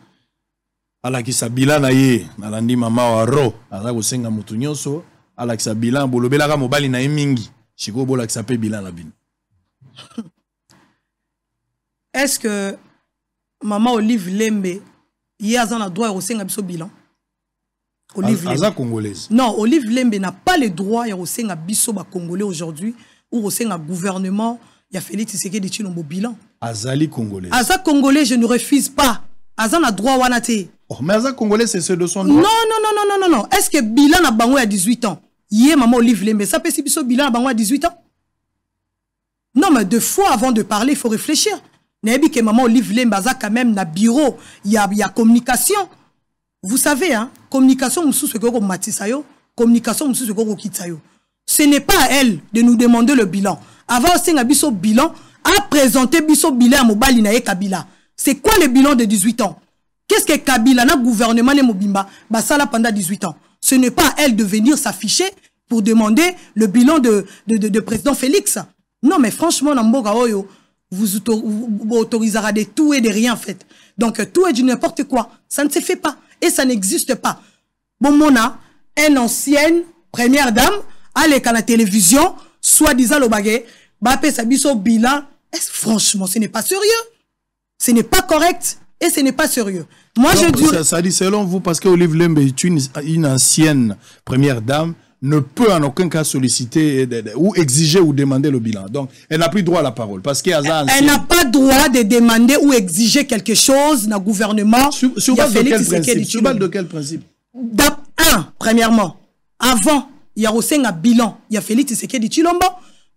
ala ki sa bilan na ye, alandi mama waro, ala ko senga mutu nyonso, ala ki sa bilan bolobela ka mobali na ye mingi, chiko bola ki sa pe bilan la bin. Est-ce que maman Olive Lembe y a un droit au senga biso bilan? Olive Lembe congolaise. Non, Olive Lembe n'a pas le droit au senga biso ba congolais aujourd'hui ou au senga gouvernement, il y a Félix Tshisekedi Tshilombo bilan. Azali congolais. Aza congolais, je ne refuse pas. Azan a droit wanate. Oh, mais Aza congolais, c'est ce de son droit. Non. Est-ce que bilan a bango à 18 ans? Yé maman Olive Lembe, ça peut si biso bilan a bango à 18 ans? Non, mais 2 fois avant de parler, il faut réfléchir. N'ebi que maman Olive Lembe aza quand même na bureau, il y a communication. Vous savez, hein, communication moussou se koko matisayo, communication moussou se koko kitsayo. Ce n'est pas à elle de nous demander le bilan. Avant senga biso bilan, a présenté biso bilan à Mobali na ye Kabila. C'est quoi le bilan de 18 ans? Qu'est-ce que Kabila, na gouvernement ne Mobimba, basala pendant 18 ans? Ce n'est pas à elle de venir s'afficher pour demander le bilan de président Félix. Non, mais franchement, Namboga Oyo, vous autorisera de tout et de rien en fait. Donc, tout et du n'importe quoi. Ça ne se fait pas. Et ça n'existe pas. Bon, Mona, une ancienne première dame, allez à la télévision, soi-disant le baguette, Bapé Sabiso bilan. Franchement, ce n'est pas sérieux. Ce n'est pas correct et ce n'est pas sérieux. Moi, je dis... Ça dit selon vous, parce que Olive Lembe est une ancienne première dame, ne peut en aucun cas solliciter ou exiger ou demander le bilan. Donc, elle n'a plus droit à la parole. Parce qu'elle n'a pas droit de demander ou exiger quelque chose dans le gouvernement. Sur base de quel principe? Premièrement, avant, il y a aussi un bilan. Il y a Félix Tshisekedi Tshilombo.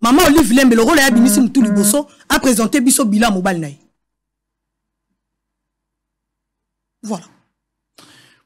Maman Olive Lembe, le rôle de Abimisi Moutouli Bosso, a présenté biso bilan mobile naï. Voilà.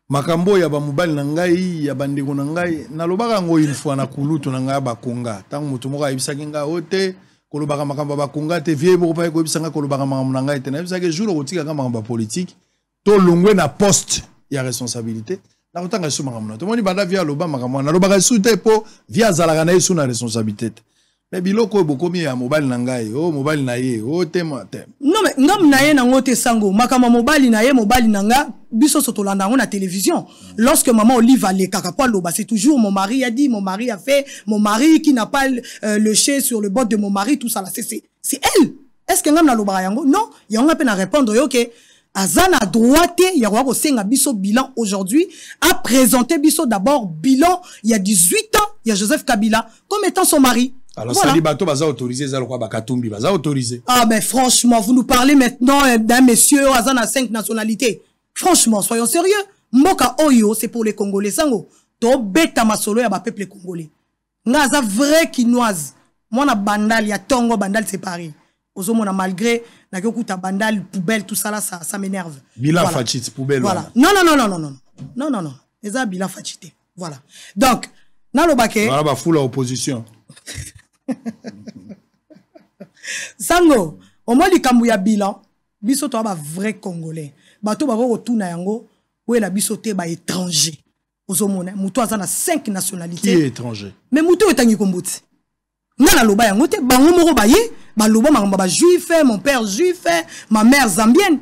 Makambo ya ba mobile na ngai ya bandeko na ngai na lobaka ngo une fois na kulutu na ngai ba konga tangu mutu moko ayibisaki nga ote kolobaka makambo ba konga te vie moko pa ko yibisanga kolobaka makambo na ngai te na yibisaki jour otika ka makambo politique to longwe na poste ya responsabilité na kotanga su makambo na to moni banda via loba makambo na lobaka su te po via zalaka na yesu na responsabilité. Mais biloko bokomi ya mobile na ngai o mobile na ye o tema te. Non mais ngam na ye na ngote sango makama mobile na ye mobile na nga biso sotolanda ngo na télévision. Lorsque maman Olive allait kakapo loba c'est toujours mon mari a dit, mon mari a fait, mon mari qui n'a pas le chien sur le bord de mon mari, tout ça là c'est elle. Est-ce que ngam na loba yango? Non, il y a on peine à répondre OK. Azana droite ya ko senga biso bilan aujourd'hui a présenté biso d'abord bilan il y a 18 ans, il y a Joseph Kabila comme étant son mari. Alors, voilà. Ça dit, bateau, baza autorisé, ça, quoi, bakatumbi, baza autorisé. Ah, ben, franchement, vous nous parlez maintenant d'un monsieur, Azan a 5 nationalités. Franchement, soyons sérieux. Moka Oyo, c'est pour les Congolais, sango. To beta masolo ya ba peuple congolais. Ngaza vrai quinoise. Moi, na bandal, y a tongo bandal séparé. Ozo, mona malgré, na kyokuta bandal, poubelle, tout ça là, ça m'énerve. Bilan voilà. Fachit, poubelle. Voilà. Non. Eza bilan fachité. Voilà. Donc, na lo baké. Voilà, ba fou la opposition. Sango, au moins les Kambouya bilan, biso to ba vrai Congolais. Bato ba retourna yango, ou la bisoté ba étranger. Ozomona, muto azana 5 nationalités. Qui est étranger? Mais muto etangi komboti. Ngana loba yango te, bango moko ba ye, ba loba ba juif, mon père juif, ma mère zambienne.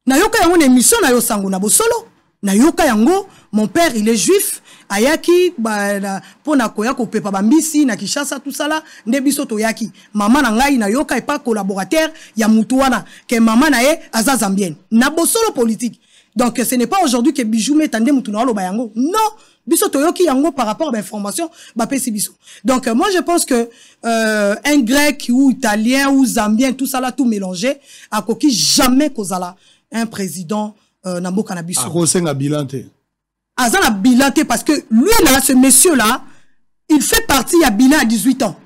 Na yoka yango na émission na yo sango na bosolo. Na yoka yango, mon père il est juif. Ayaki pona koya ko pepa bambisi na Kishasa tout ça là ndebiso to yaki mama na ngai na yoka et pas collaborateur ya mutu wana que mama na ye aza zambienne na bosolo politique. Donc ce n'est pas aujourd'hui que Bijou metande mutu na lo bayango, non, biso to yoki yango par rapport à l'information ba pesi biso. Donc moi je pense que un grec ou italien ou zambien tout ça là tout mélangé a koki jamais kozala un président Nambo Kanabiso. Akosenga bilanté. Azana bilanté parce que lui là, ce monsieur là, il fait partie à bilan à 18 ans.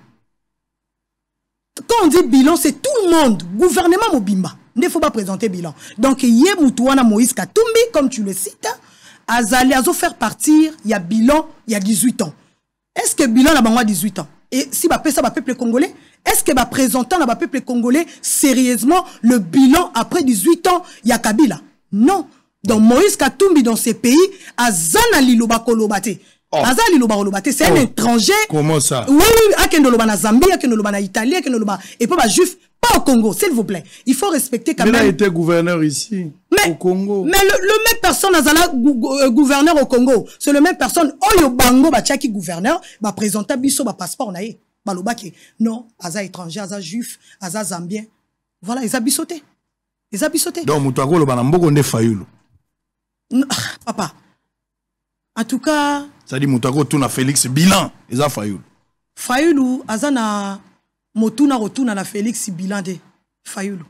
Quand on dit bilan, c'est tout le monde. Gouvernement Mobimba. Il ne faut pas présenter bilan. Donc, il y a Moutouana Moïse Katumbi, comme tu le cites, Azali Azo faire partir, il y a bilan, il y a 18 ans. Est-ce que bilan a 18 ans? Et si ça va peuple congolais, est-ce que va présentant le peuple congolais sérieusement le bilan après 18 ans, il y a Kabila? Non. Donc, Moïse Katumbi dans ces pays, Azana Liloba Kolobate. Azali Liloba Kolobate, c'est un étranger. Comment ça? Oui, oui, Akendoloba na Zambie, Akendoloba na Italie, Akendoloba. Et pas juif, pas au Congo, s'il vous plaît. Il faut respecter quand même. Il a été gouverneur ici, au Congo. Mais le même personne, Azala, gouverneur au Congo, c'est le même personne, Oyo Bango, Bachaki gouverneur, va présenter Bisso, passeport, naïe. Balobaki. Non, Aza étranger, Aza juif, Aza zambien. Voilà, ils ont bissoté. Ils ont bissoté. Donc, Moutouago, le Banambo, on est fayoulou. Papa. En tout cas. Ça dit Moutouago, tout na Félix bilan. Ils ont fayoulou. Fayoulou, Azana, Motuna, Rotuna, na Félix bilan de Fayoulou.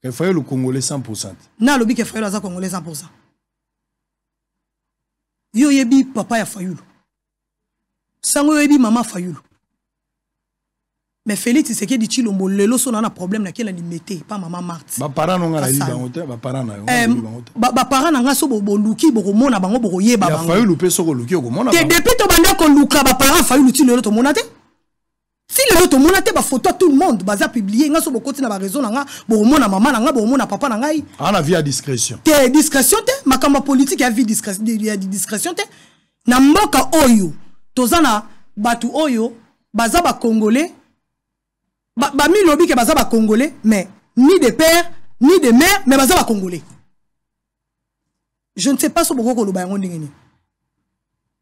Que Fayoulou Congolais 100%. Na lobi que Fayoulou Aza Congolais 100%. Yo yebi papa ya Fayoulou. Sango yebi maman Fayoulou. Mais Félix, c'est que dit Chilombo, le loso n'a problème na kela limité, pas maman Marthe. Ba parents n'ont la libangote, ba parents na. Ba parents n'ont so bo luki bo mona bango bo yeba bango. Ya Fayoulou pe soko luki ko mona. Te depuis to banda ko luka ba parents Fayoulou ti le to monate. Si le to monate ba photo tout le monde baza publier nga so bo koti na ba raison nga bo mona maman nga bo mona papa nga ngai. On a vie à discrétion. Te discrétion te makamba politique ya vie discrétion te. Na mboka oyo tozana batu oyo baza ba congolais. Ba mi lobi ke baza ba congolais mais ni de père ni de mère mais baza ba congolais. Je ne sais pas so boko ko loba yango ndingeni.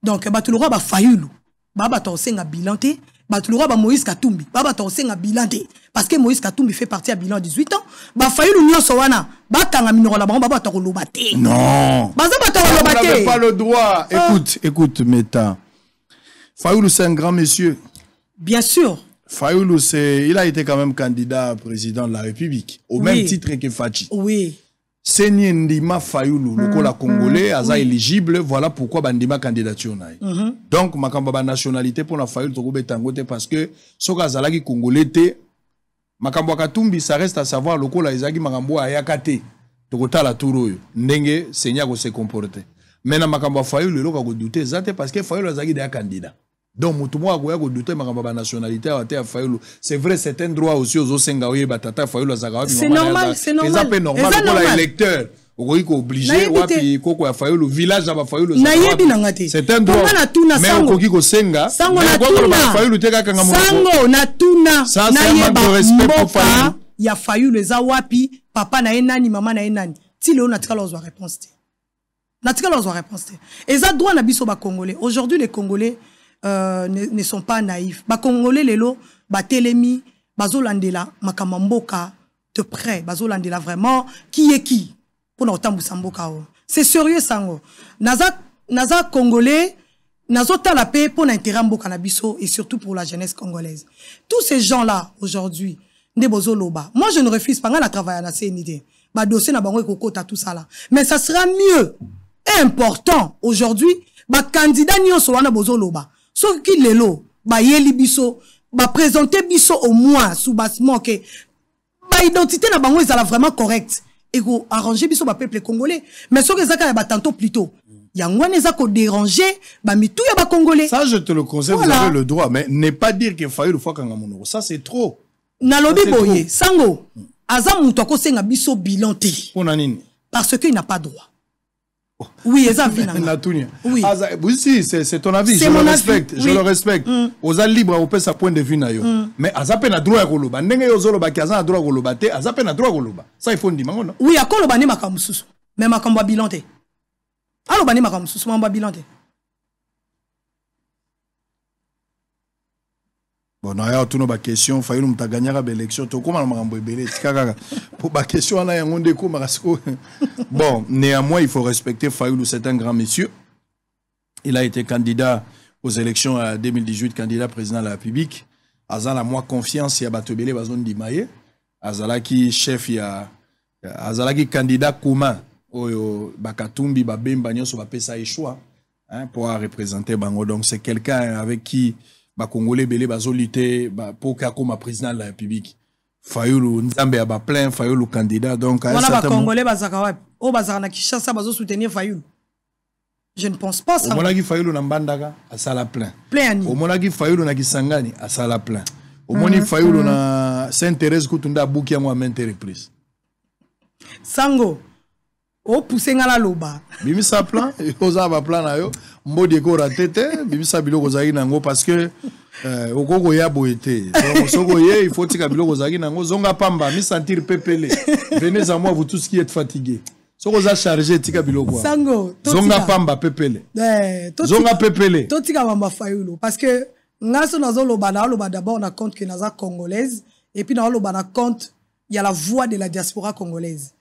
Donc batu le roi ba Fayoulou ba to senga bilanté, batu le roi ba Moïse Katumbi ba to senga bilanté parce que Moïse Katumbi fait partie à bilan 18 ans, ba Fayoulou nyonso wana ba kanga minoro la bango ba to ko loba te. Non. Baza ba to ko loba te. Vous n'avez pas le droit. Écoute Meta. Fayoulou c'est un grand monsieur. Bien sûr. Fayoulou, il a été quand même candidat à président de la République, au même titre que Fachi. Oui. C'est Ndima Fayoulou, le Kola Congolais, Aza éligible, voilà pourquoi Bandima candidature. Donc, ma kamba nationalité pour la Fayoulou, Togoube Tangote, parce que, Soka Zalagi Congolais, ma kamba Katumbi, ça reste à savoir, le Kola Izagi Makambo Ayakate, Togota la Touro, Ndenge, Seigneur se comporter. Maintenant, ma kamba Fayoulou, le Kola douter, Zate, parce que Fayoulou Azagi est un candidat. Donc, Moutoumou a douté ma nationalité à Fayoulou. C'est vrai, c'est un droit aussi aux Osengaouye, Batata, Fayoulou, Azagawa. C'est normal, c'est normal. C'est normal pour l'électeur. Vous voyez obligé, Wapi, Koko, à Fayoulou, village à Fayoulou. C'est un droit. Mais au Koki Kosenga, Sango, Natuna, ça, c'est un manque de respect pour Fayoulou. Il y a Fayoulou, Zawapi, papa na enani, maman na enani. Si le on a tiré leur réponse. Et ça doit n'abisso ba Congolais. Aujourd'hui, les Congolais ne sont pas naïfs. Ba Congolais lelo, ba telemi, bazo landela, makamamboka de près, bazo landela vraiment qui est qui pour notre tambusamboka. C'est sérieux sango. Naza Congolais, nazo ta la paix pour l'intérêt mboka nabiso et surtout pour la jeunesse congolaise. Tous ces gens-là aujourd'hui, ne bozo loba. Moi je ne refuse pas la travailler à la CNID. Ba dossier na bango ekokota tout ça là. Mais ça sera mieux et important aujourd'hui, ba candidat nyonso wana bozo loba. Sauf qu'il est là, bah yeli biso, bah présenter biso au moins sous bassement que bah identité na bango est vraiment correcte et go arranger biso bah peuple congolais. Mais ce que ça quand bah tantôt plutôt, yangwa neza ko déranger bah mitou ya bah congolais. Ça je te le conseille, voilà. Vous avez le droit, mais ne pas dire que Fayoulou fois kanga monoro, ça c'est trop. Na lobi boye, sango, aza muto ko senga biso bilan te. Parce qu'il n'a pas droit. Oui, oui. Oui, c'est ton avis, je le respecte, je le respecte. Aux libres, on peut sa point de vue. Mais Azapen a droit à Goloba. N'engé Ozoloba qui a droit à Goloba, Azapen a droit à Goloba. Ça, il faut dire. Oui, à Goloba, n'est pas comme sous. Mais ma combat bilanté. Alors, n'est pas comme sous, ma bilanté. Bon, on a une question. Fayoulou m'a gagné la élection. Comment on m'a embêté? Pour ma question, on a un déco. Bon, néanmoins, il faut respecter Fayoulou. C'est un grand monsieur. Il a été candidat aux élections à 2018, candidat président de la République. Azala, moi, confiance, il y a Batobele, Bazon Dimaye. Azala qui chef, il y a azalaki candidat commun oyo bakatumbi babemba nyonso bapesa choix hein, pour représenter bango. Donc c'est quelqu'un avec qui Congolais belé bazolité pour qu'il comme président de la République. Fayoulou Nzambe a plein Fayoulou candidat donc voilà ba Congolais bazaka wapi o bazaka na Kinshasa bazo soutenir Fayoulou. Je ne pense pas ça. Au monagi Fayoulou na Mbandaka a sala plein. Plein. Au monagi Fayoulou na Kisangani a sala plein. Au moni Fayoulou na Sainte-Thérèse Kutunda buki yango a maintes reprises. Sango o poussé ngala loba. Bimisa plan, oza ba plan na yo, mbodi ko ratete, bimisa biloko zaki nango parce que okoko ya boete. Donc soko ye, il faut tika biloko zaki nango zonga pamba, mi sentir pepele. Venez à moi vous tous qui êtes fatigués. Soko za chargé tika biloko. Sango, zonga pamba pepele. Zonga pepele. To tika mamba Fayoulou parce que ngaso nazo loba d'abord on a compte que naza congolaise et puis dans loba na compte il y a la voix de la diaspora congolaise.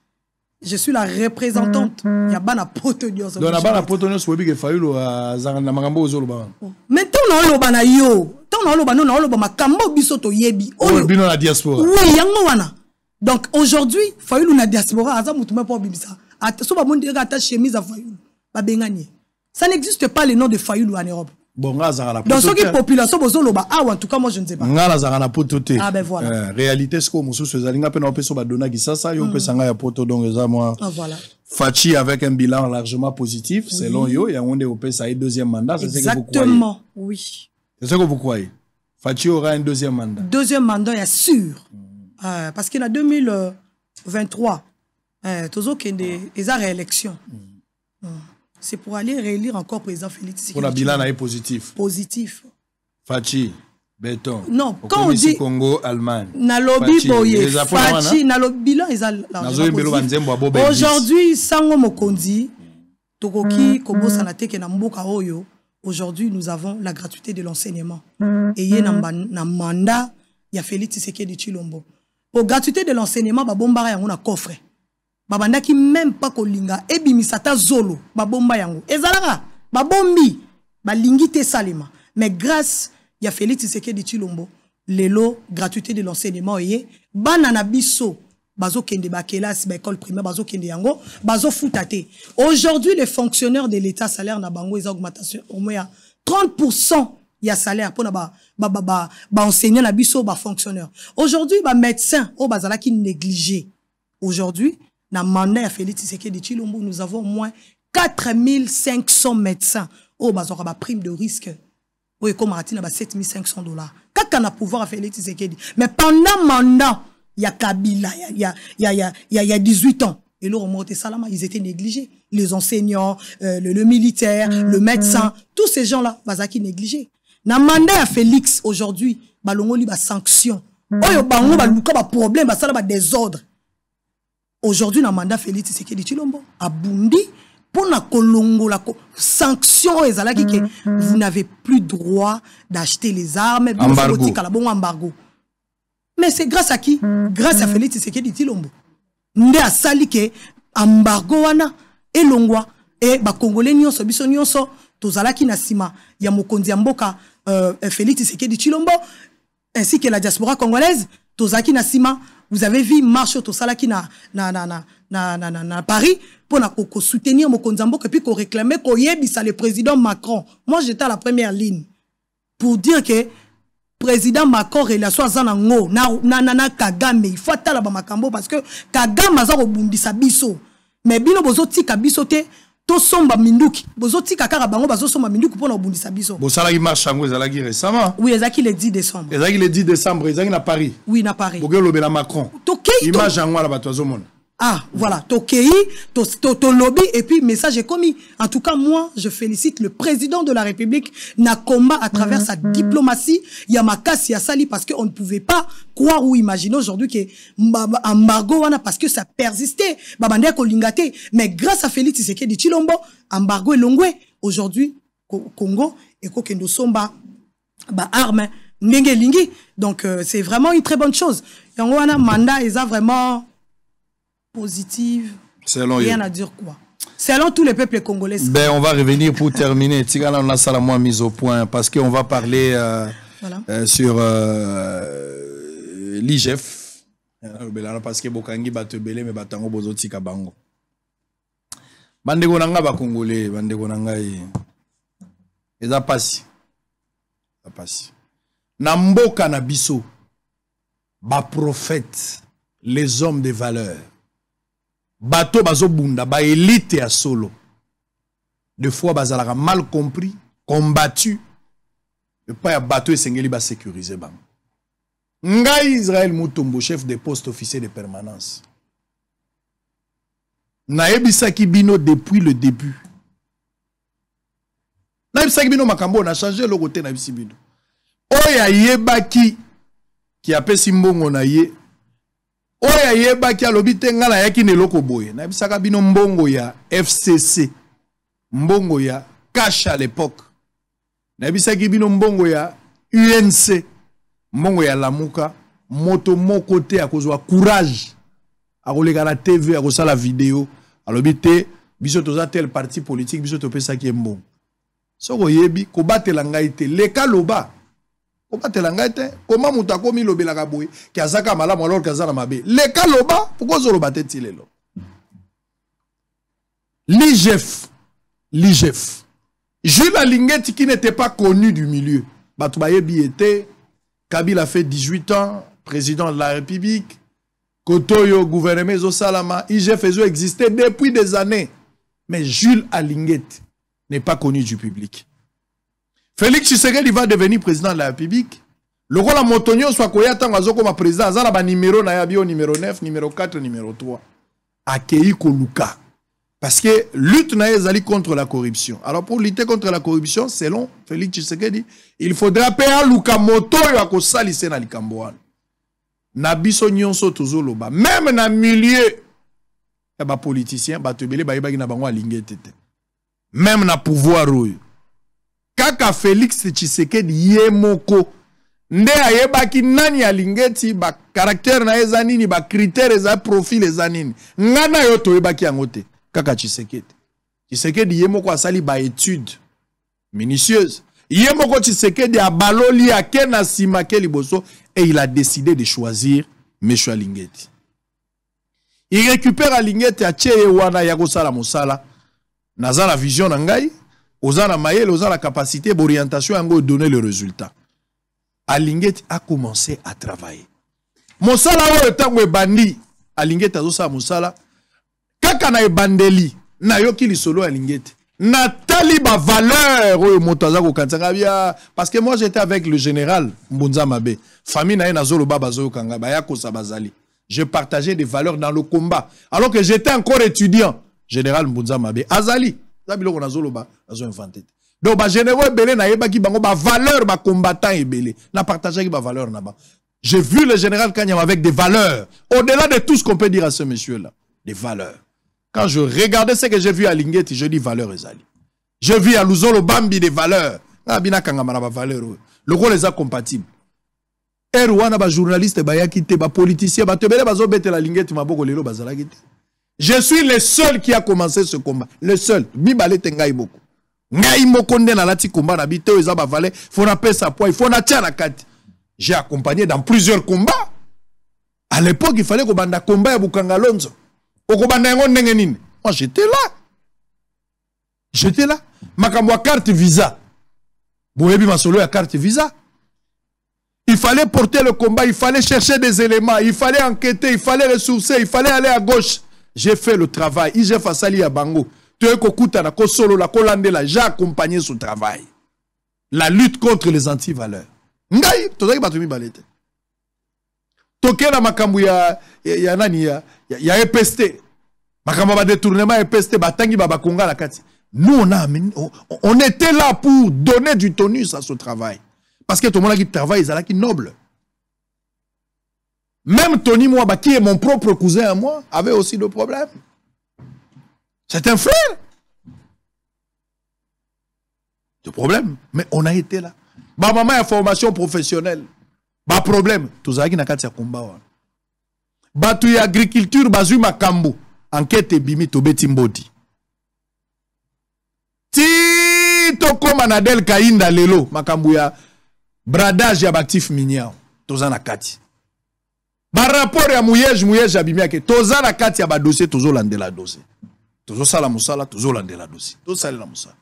Je suis la représentante. Il y a bana potonio. Donc la bana potonio soit que Fayoulou a zangana magambo ozoloba. Mais tant on loba na yo, tant on loba non on loba makambo bisoto yebi. Oh bino la diaspora. Oui yango wana. Donc aujourd'hui Fayoulou na diaspora aza mutume po bimisa. So ba monde ata chemise à Fayoulou. Ba bengani. Ça n'existe pas le nom de Fayoulou en Europe. Bon, dans ce qui est population, en tout cas, moi je ne sais pas. Ah ben voilà. Réalité, c'est comme si voilà. Fachi avec un bilan largement positif, oui. Selon yo, il y a un deuxième mandat. Exactement, oui. C'est ce que vous croyez. Fachi aura un deuxième mandat. Deuxième mandat, il y a sûr. Parce qu'il y a 2023, toujours qu'il y a réélection. C'est pour aller réélire encore président Félix Tshisekedi. Pour la bilan est positif. Positif. Fachi, béton. Non, quand on dit Congo, Allemagne. Nalobi boye. Fachi, nalobi bilan aujourd'hui, Sango Mokondi, Tokoki, Kobo Sanate ke na mboka oyo. Aujourd'hui, nous avons la gratuité de l'enseignement. Et il y a un mandat, il y a Félix Tshisekedi Tshilombo. Pour gratuité de l'enseignement, babombara yango na coffre. Babanda qui même pas kolinga ebi misata zolo babomba yango ezalaka babombi balingi te salima mais grâce ya Félix Tshisekedi Tshilombo lelo gratuité de l'enseignement yé bana na biso bazo kende ba kelasi ba école primaire bazo kende yango bazo futate. Aujourd'hui les fonctionnaires de l'état salaire na bango ils augmentation au moins 30% il y a salaire pour na ba enseignant na biso ba fonctionnaire. Aujourd'hui ba médecin o bazala qui négligé. Aujourd'hui dans le mandat de Félix Tshisekedi Tshilombo, nous avons au moins 4500 médecins. Oh, bah, on a prime de risque. Oui, comme Martin, bah, $7500. Quand on a pouvoir à Félix Tshisekedi. Mais pendant le mandat, il y a Kabila, il y a 18 ans. Et là, on monte Salama, ils étaient négligés. Les enseignants, le militaire, le médecin, tous ces gens-là, bah, qui négligés. Dans le mandat de Félix, aujourd'hui, bah, l'on a sanction. Oh, bah, on a problème, bah, ça, bah, désordre. Aujourd'hui, dans le mandat Félix Tshisekedi Tshilombo, à Bundi, pour la Kolongo, la sanction, vous n'avez plus droit d'acheter les armes, embargo. Mais c'est grâce à qui? Grâce à Félix Tshisekedi Tshilombo. Nde a sali ke embargo wana elongwa et ba Congolais nyonso biso nyonso tozalaki na sima ya mokonzi ya mboka Félix Tshisekedi Tshilombo ainsi que la diaspora congolaise tozalaki na sima. Vous avez vu marche au salaki na Paris pour soutenir mon konzambo et puis qu'on réclamait qu'on yebisa le président Macron. Moi j'étais à la première ligne pour dire que président Macron relation zanango na Kagame il faut attendre ba makambo parce que Kagame aza obundisa biso mais bino bozo tika biso te to somba minduki bozo tika kaka bango bazo somba minduki pour na obundisa biso. Bo salaki marche ngo ezalaki récemment. Oui, ezalaki le 10 décembre. Ezalaki le 10 décembre, ezalaki na Paris. Oui, na Paris. Boke lobela Macron. Image ngo la bato azomona. Ah, voilà, Tokei, to lobby, et puis message est commis. En tout cas, moi, je félicite le président de la République, na combat à travers sa diplomatie, Yamakasi Yassali, parce qu'on ne pouvait pas croire ou imaginer aujourd'hui que embargo wana parce que ça persistait, babandé kolingate, mais grâce à Félix Tshisekedi Tshilombo, embargo et longwe, aujourd'hui, Congo, et Kokendo Somba, armes, Nengelingi, donc c'est vraiment une très bonne chose. Yango wana mandat, ils ont vraiment positive, selon rien à dire quoi. Selon tous les peuples congolais. Ben, on va revenir pour terminer. Tigana, on a ça la moins mise au point parce qu'on va parler voilà. Sur l'IGF. Parce que bokangi bato belé mais batango bozoti kabango. Bandeko nanga ba congolais, bandeko nanga eza pasi. Ça passe. Na mboka na biso ba prophètes, les hommes de valeur. Bato bazo bunda ba élite ya solo. Des fois bazalaka mal compris, combattu. Et pas ya bato esengeli ba sécuriser bang. Ngai Israël Mutombo, chef de poste officier de permanence. Naebisaki bino depuis le début. Naebisaki bino makambo, on a changé le côté naebisi bino. Oya yebaki qui a pesi mbongo na ye. Oya yebaki alobite ngala yaki neloko boye. Naebisaka bino mbongo ya FCC. Mbongo ya cash à l'époque. Naebisaki bino mbongo ya UNC. Mbongo ya Lamuka, moto mon côté à cause courage à regarder la TV, à regarder la vidéo, à l'obité, biso toza tel parti politique, biso to pesa qui est bon. Soko yebi, ko bate langaite, leka loba. Ko bate langaite, comment mutako mi lobe la kaboui, ki azaka malamu alors kazana mabe. Leka loba, pourquoi zo loba tete lelo? L'IGF, Jules Alingeti qui n'était pas connu du milieu. Batouba yebi était Kabila a fait 18 ans, président de la République. Kotoyo, gouvernement Zosalama, IGF existait depuis des années. Mais Jules Alinguet n'est pas connu du public. Félix Tshisekedi va devenir président de la République. Le rôle à Motonio soit koyata ngazo comme président, ça ba numéro na yabio numéro 9, numéro 4, numéro 3. Akei Koluka. Parce que lutte naezali contre la corruption. Alors pour lutter contre la corruption, selon Félix Tshisekedi, il faudra payer Luka moto yako salise na likamboan. Na biso nyonso tozoloba. Même na milieu ba politicien, ba tebele ba yebaki na bango alingete. Même na pouvoir oyo. Kaka Félix Tshisekedi yemoko nde ayebaki nani alingeti ba caractère na ezanini ba critères eza profil ezanini. Ngana yo toyebaki yango te. Kaka Tshisekedi. Tshisekedi yemoko asali ba étude minutieuse. Yemoko Tshisekedi a baloli a kena simake liboso et il a décidé de choisir M. Alingeti. Il récupère Alingeti a tcheye wana ya kosala mosala. Naza la vision nangai, oza na mayele, oza la capacité d'orientation yango donner le résultat. Alingeti a commencé à travailler. Mosala oyo tango ebandi, Alingeti azosala mosala. Kaka na ebandeli na yoki lisolo Alingeti. Na tali ba valeur oyo motaza ko kansanga bia parce que moi j'étais avec le général Mbunza Mabe. Famille na zolo baba zo kanga ba yako sabazali. Je partageais des valeurs dans le combat alors que j'étais encore étudiant. Général Mbunza Mabe azali. Zabilo ko na zolo ba azo inventé. Donc ba généraux belé na yeba ki bango ba valeur ba combattant ebelé. Na partager ki ba valeur na ba. J'ai vu le général Kanyama avec des valeurs au-delà de tout ce qu'on peut dire à ce monsieur là, des valeurs. Quand je regardais ce que j'ai vu à Lingeti, je dis valeur ezali. Je vis à Luzolo Bambi des valeurs. Le rôle est incompatible. Journaliste, politicien, je suis le seul qui a commencé ce combat. Le seul. Bibale tengai beaucoup. J'ai accompagné dans plusieurs combats. À l'époque, il fallait qu'on banda combat à Bukangalonzo. Moi, j'étais là. J'étais là. Makamwa carte visa. Boyebi masolo ya carte visa. Il fallait porter le combat, il fallait chercher des éléments, il fallait enquêter, il fallait ressourcer, il fallait aller à gauche. J'ai fait le travail. J'ai fait ça à Bango. J'ai accompagné ce travail. La lutte contre les anti-valeurs. Ngai, tozaki batumi balete. Tokena makambu ya nani ya EPST. Makambu ba détournement EPST batangi baba konga la kati. Nous on était là pour donner du tonus à ce travail. Parce que tout le monde qui travaille, ils sont là qui noble. Même Tony Mwaba, qui est mon propre cousin à moi, avait aussi des problèmes. C'est un frère. De problème. Mais on a été là. Bah maman a formation professionnelle. Bah problème. Tout ça qui n'a qu'à combat. Bah tu y agriculture, bah zu makambo. Enquête et bimi to betimbodi. Ti to koma nadel kainda lelo makambo ya bradage ya actif minier. Tout ça na kati. Par rapport à Mouyej abimiake, toza na kati ya ba dossier, tozo landela dossier. Tozo sala musala, tozo landela dossier. Tozo sala la musala.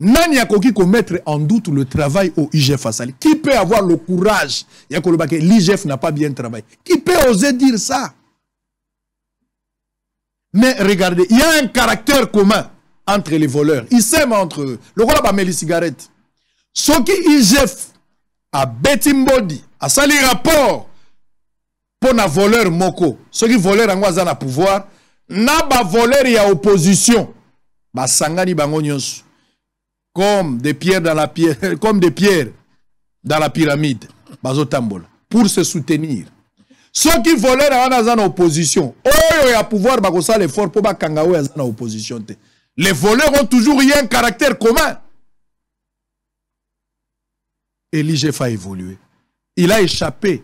Nani akoki ko mettre en doute le travail au IGF Asali? Qui peut avoir le courage? L'IGF n'a pas bien travaillé. Qui peut oser dire ça? Mais regardez, il y a un caractère commun entre les voleurs. Ils s'aiment entre eux. Le roi va mettre les cigarettes. Ce qui IGF a Betimbodi, a sali rapport pour na voleur moko. Ce qui voleur en na pouvoir, na ba voleur y a opposition. Ba sangani bango nyonso. Comme des pierres dans la pierre, comme des pierres dans la pyramide. Bazo tambola. Pour se soutenir. Ceux qui volaient dans l'opposition, il y a pouvoir faire l'effort pour que dans l'opposition. Les voleurs ont toujours eu un caractère commun. Et l'IGF a évolué. Il a échappé.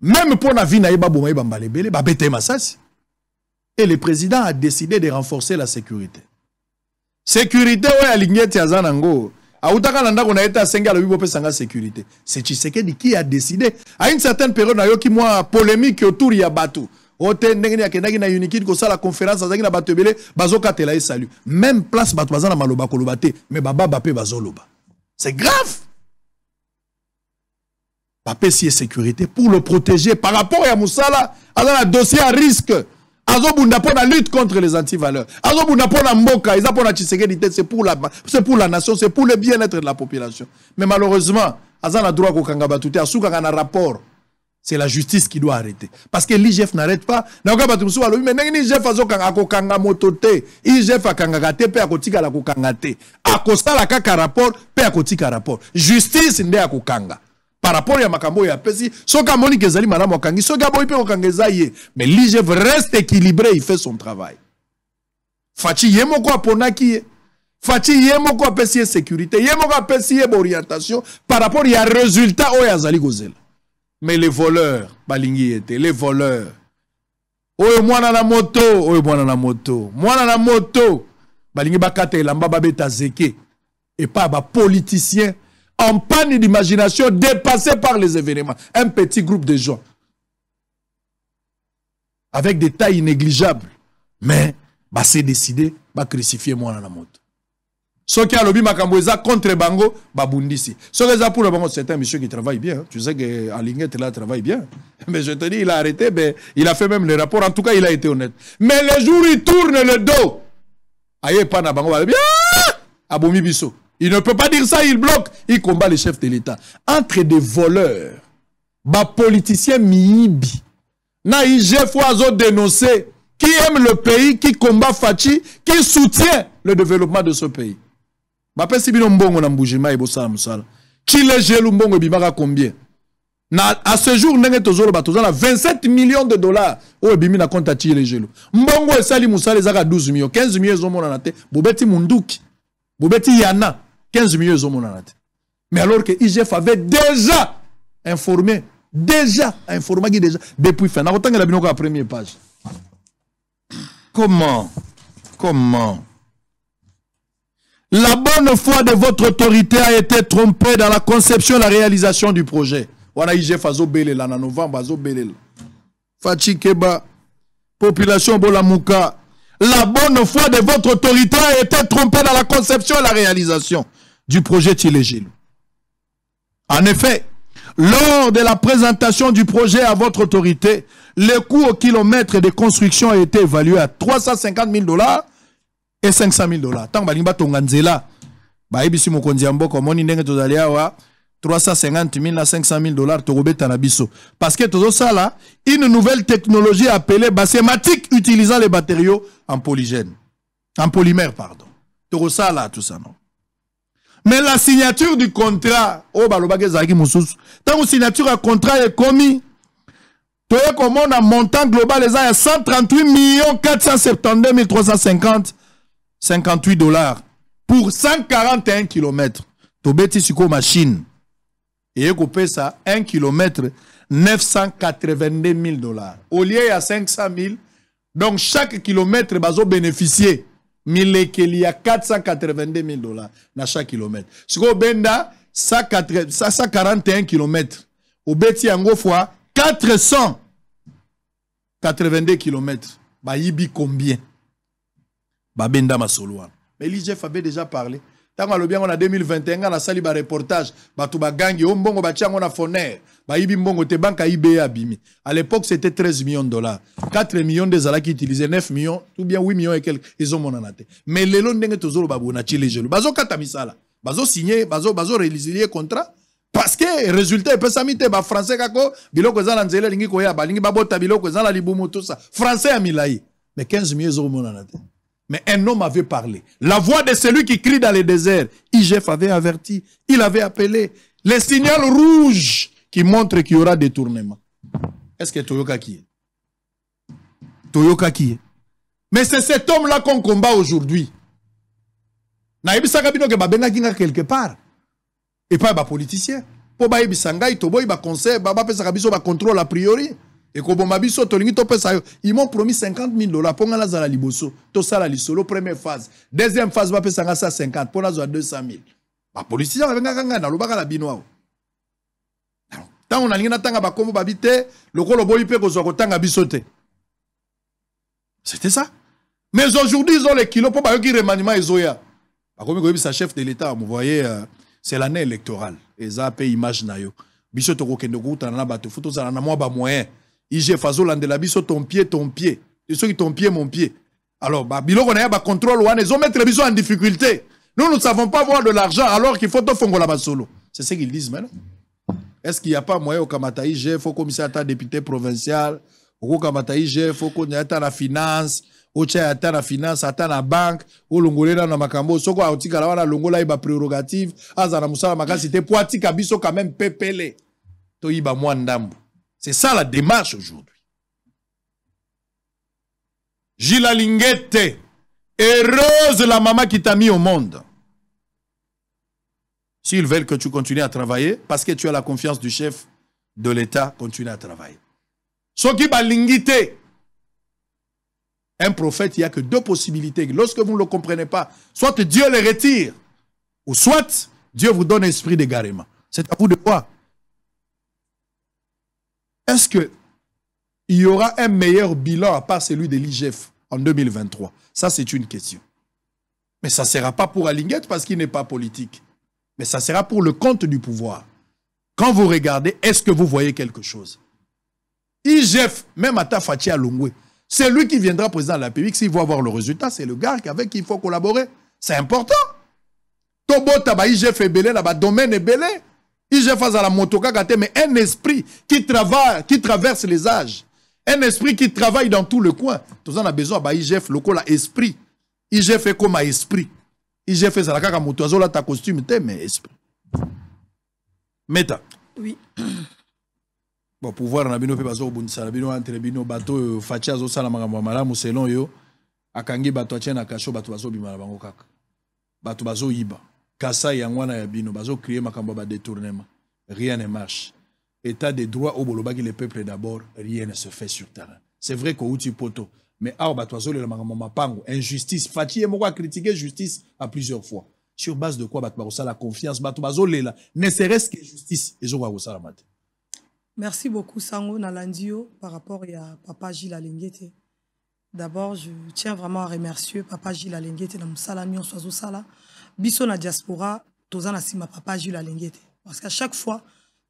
Même pour la vie, et le président a décidé de renforcer la sécurité. Sécurité, c'est Tshisekedi qui a décidé. À une certaine période, il y a eu polémique autour de Yabatou. Même place, c'est grave. Papé si sécurité pour le protéger par rapport à Moussala, alors un dossier à risque. Azobunda pour la lutte contre les antivaleurs. Azobunda pour la mboka, c'est pour la nation, c'est pour le bien-être de la population. Mais malheureusement, Azana droit ko kanga batute, asuka kana rapport. C'est la justice qui doit arrêter. Parce que l'IGF n'arrête pas. Mais l'IGF a kokanga motote. IGF a kangate pe akotika la kokangate. Akosta la kaka rapport pe akotika rapport. Justice nde akokanga. Par rapport à Makambo et à Pessi, Soka Moni Kezali Madame Okangi, Soka Boipe Okangezaye. Mais l'IGF reste équilibré, il fait son travail. Fachi Yemoko a Ponaki, Fachi Yemoko a Pessi sécurité, Yemoko a Pessi orientation, par rapport à résultat au Yazali Gozel. Mais les voleurs, Balingi était, les voleurs. Oye mwana na moto, oye mwana na moto, mwana na moto. Balingi Bakate Lamba Babeta Zeke. Et pas ba politicien. En panne d'imagination, dépassé par les événements. Un petit groupe de gens. Avec des tailles négligeables. Mais, bah, c'est décidé, bah, crucifier moi dans la moto. Ce qui a lobby Makamboueza contre Bango, bah, Bundisi. Ce qui a pour le Bango, c'est un monsieur qui travaille bien. Tu sais qu'Alinguette, là, travaille bien. Mais je te dis, il a arrêté, mais il a fait même le rapport. En tout cas, il a été honnête. Mais le jour où il tourne le dos, aïe, pas na Bango, bien, Abomi Bisso. Il ne peut pas dire ça, il bloque, il combat les chefs de l'État. Entre des voleurs, des politiciens miibi, na IGF Oazo dénoncé, qui aime le pays, qui combat Fachi, qui soutient le développement de ce pays. Bapé si bino mbongo na mbujima et bossa musala. Chile gelu mbongo bimaka combien? À ce jour, nenge tozolo batozala 27 millions de dollars. O bimi na compte Chile gelu. Mbongo esali musala ezaka 12 millions, 15 millions zomona na te. Bobeti munduki. Bobeti yana. 15 millions de dollars. Mais alors que IGF avait déjà informé, depuis fin. On a la première page. Comment? La bonne foi de votre autorité a été trompée dans la conception et la réalisation du projet. On a IGF azo belé en novembre, azo belé. Fachi Keba, population Bolamouka. La bonne foi de votre autorité a été trompée dans la conception et la réalisation du projet Tilégil. En effet, lors de la présentation du projet à votre autorité, le coût au kilomètre de construction a été évalué à 350 000 $ et 500 000 $. Tant que tonganzela, baibisi mokonzi amboko moni ndenge tozali awa 350 000 à 500 000 $, Torobeta Nabiso. Parce que tout ça là, une nouvelle technologie appelée basématique utilisant les matériaux en polymère, pardon. Tout ça là, tout ça non. Mais la signature du contrat, oh balobage zaki mususu. Tant que signature à contrat est commis, tu es comme on a montant global les a 138 472 350 58 $ pour 141 km. Tu bêtis sur machine. Et vous payez ça 1 km 982 000 $. Au lieu il y a 500 000, donc chaque kilomètre va bénéficier. Il y a 482 000 $ dans chaque kilomètre. Si vous avez 141 km, vous avez fois 482 km. Bayibi combien? Babenda Masoloa. Mais l'IGF avait déjà parlé. Tant qu'on a en 2021, on a sali ba reportage. Batouba gangi, ombongo batiango na foner. Bayibi mbongo te banque IBA abimi. À l'époque, c'était 13 millions de dollars. 4 millions de zala qui utilisaient 9 millions, ou bien 8 millions et quelques. Ils ont mon anate. Mais les lots n'engagent toujours babou na chile jelo. Bazo katamisala. Bazo signé, bazo réalisé contrat. Parce que résultat il peut s'amiter ba français kako biloko za nzela lingi koya ba lingi babota biloko za la libumu tout ça. Français a milai. Mais 15 millions ils ont mon anate. Mais un homme avait parlé. La voix de celui qui crie dans le désert. IGF avait averti. Il avait appelé. Les signaux rouges qui montrent qu'il y aura détournement. Est-ce que Toyoka qui est? Toyoka qui est? Mais c'est cet homme-là qu'on combat aujourd'hui. Naïbi Sakabino que Babenga Kinga quelque part. Et pas les politiciens. Pour Baïbi Sangai, Toboy, conseil, Baba Pesakabiso, contrôle a priori. Et ils m'ont promis 50 000 dollars pour la zala liboso. Tout ça la lisolo, première phase. Deuxième phase, va payer 50 pour la zala 200 000. Les politiciens, ils ont la binoa. Tant on a rien à tanga bakombo babite, le kolo boy pe ko tanga bisote. C'était ça. Mais aujourd'hui, ils ont les kilos pour ba qui remaniement ezoya. Bakomi ko sa chef de l'état, vous voyez, c'est l'année électorale. Et ça paye image na yo. Bisoto ko kendo ko tana bato photo za na moi ba moyen. IG Fazo Landela biso ton pied. Et ceux qui ton pied, mon pied. Alors, Bilo on a contrôle, ils ont mettre les bisous en difficulté. Nous ne savons pas voir de l'argent alors qu'il faut tout faire là-bas solo. C'est ce qu'ils disent maintenant. Est-ce qu'il n'y a pas moyen au Kamata IG, il faut commissaire à député provincial, au Kamata IG, il faut qu'on ait la finance, au Tchè à la finance, à la banque, au Longolera dans Makambo, soko à Otikala, la Longola iba prérogative, Azana Moussa Makasi, c'était Poati Kabiso quand même pépélé. To iba Mwandambo. C'est ça la démarche aujourd'hui. Gila Linguette, heureuse la maman qui t'a mis au monde. S'ils veulent que tu continues à travailler, parce que tu as la confiance du chef de l'État, continue à travailler. Ce qui va linguiter, un prophète, il n'y a que deux possibilités. Lorsque vous ne le comprenez pas, soit Dieu le retire, ou soit Dieu vous donne esprit d'égarement. C'est à vous de voir. Est-ce qu'il y aura un meilleur bilan à part celui de l'IGF en 2023? Ça, c'est une question. Mais ça ne sera pas pour Alinguette parce qu'il n'est pas politique. Mais ça sera pour le compte du pouvoir. Quand vous regardez, est-ce que vous voyez quelque chose? IGF, même Ata Fachi Alongwe, c'est lui qui viendra président de la République. S'il veut avoir le résultat, c'est le gars avec qui il faut collaborer. C'est important. Tobo Taba IGF est belé, là-bas, domaine est belé. IGF a la motoka gâté, mais un esprit qui travaille, qui traverse les âges. Un esprit qui travaille dans tout le coin. Tout ça, on a besoin de IGF, le col esprit. IGF est comme un esprit. IGF est la kaka motozo là ta costume, mais esprit. Meta. Oui. Bon, pouvoir, on a bino pe bazo bunisa, on a bino entre bino bateau, fatia zo sala makambo malamu selon yo. Akangi bato tiena kasho bato bazo bimala bango kaka. Bato bazo yiba. Kasa yangwana ya bino bazo créer makambo ba détournement. Rien ne marche. État de droit au bolobaki le peuple d'abord, rien ne se fait sur terrain. C'est vrai qu'au outil poto, mais à bato le makambo mapango, injustice, fatia moko a critiqué justice à plusieurs fois. Sur base de quoi bato bazo la confiance, bato bazo lela, ne serait-ce que justice et zo bazo la mate. Merci beaucoup Sango Nalandio par rapport à Papa Gilles Alinguete. D'abord, je tiens vraiment à remercier Papa Gilles Alinguete dans Moussala Nyon Soazo Sala. Biso na diaspora, tozana sima Papa Gilles Alinguete. Parce qu'à chaque fois,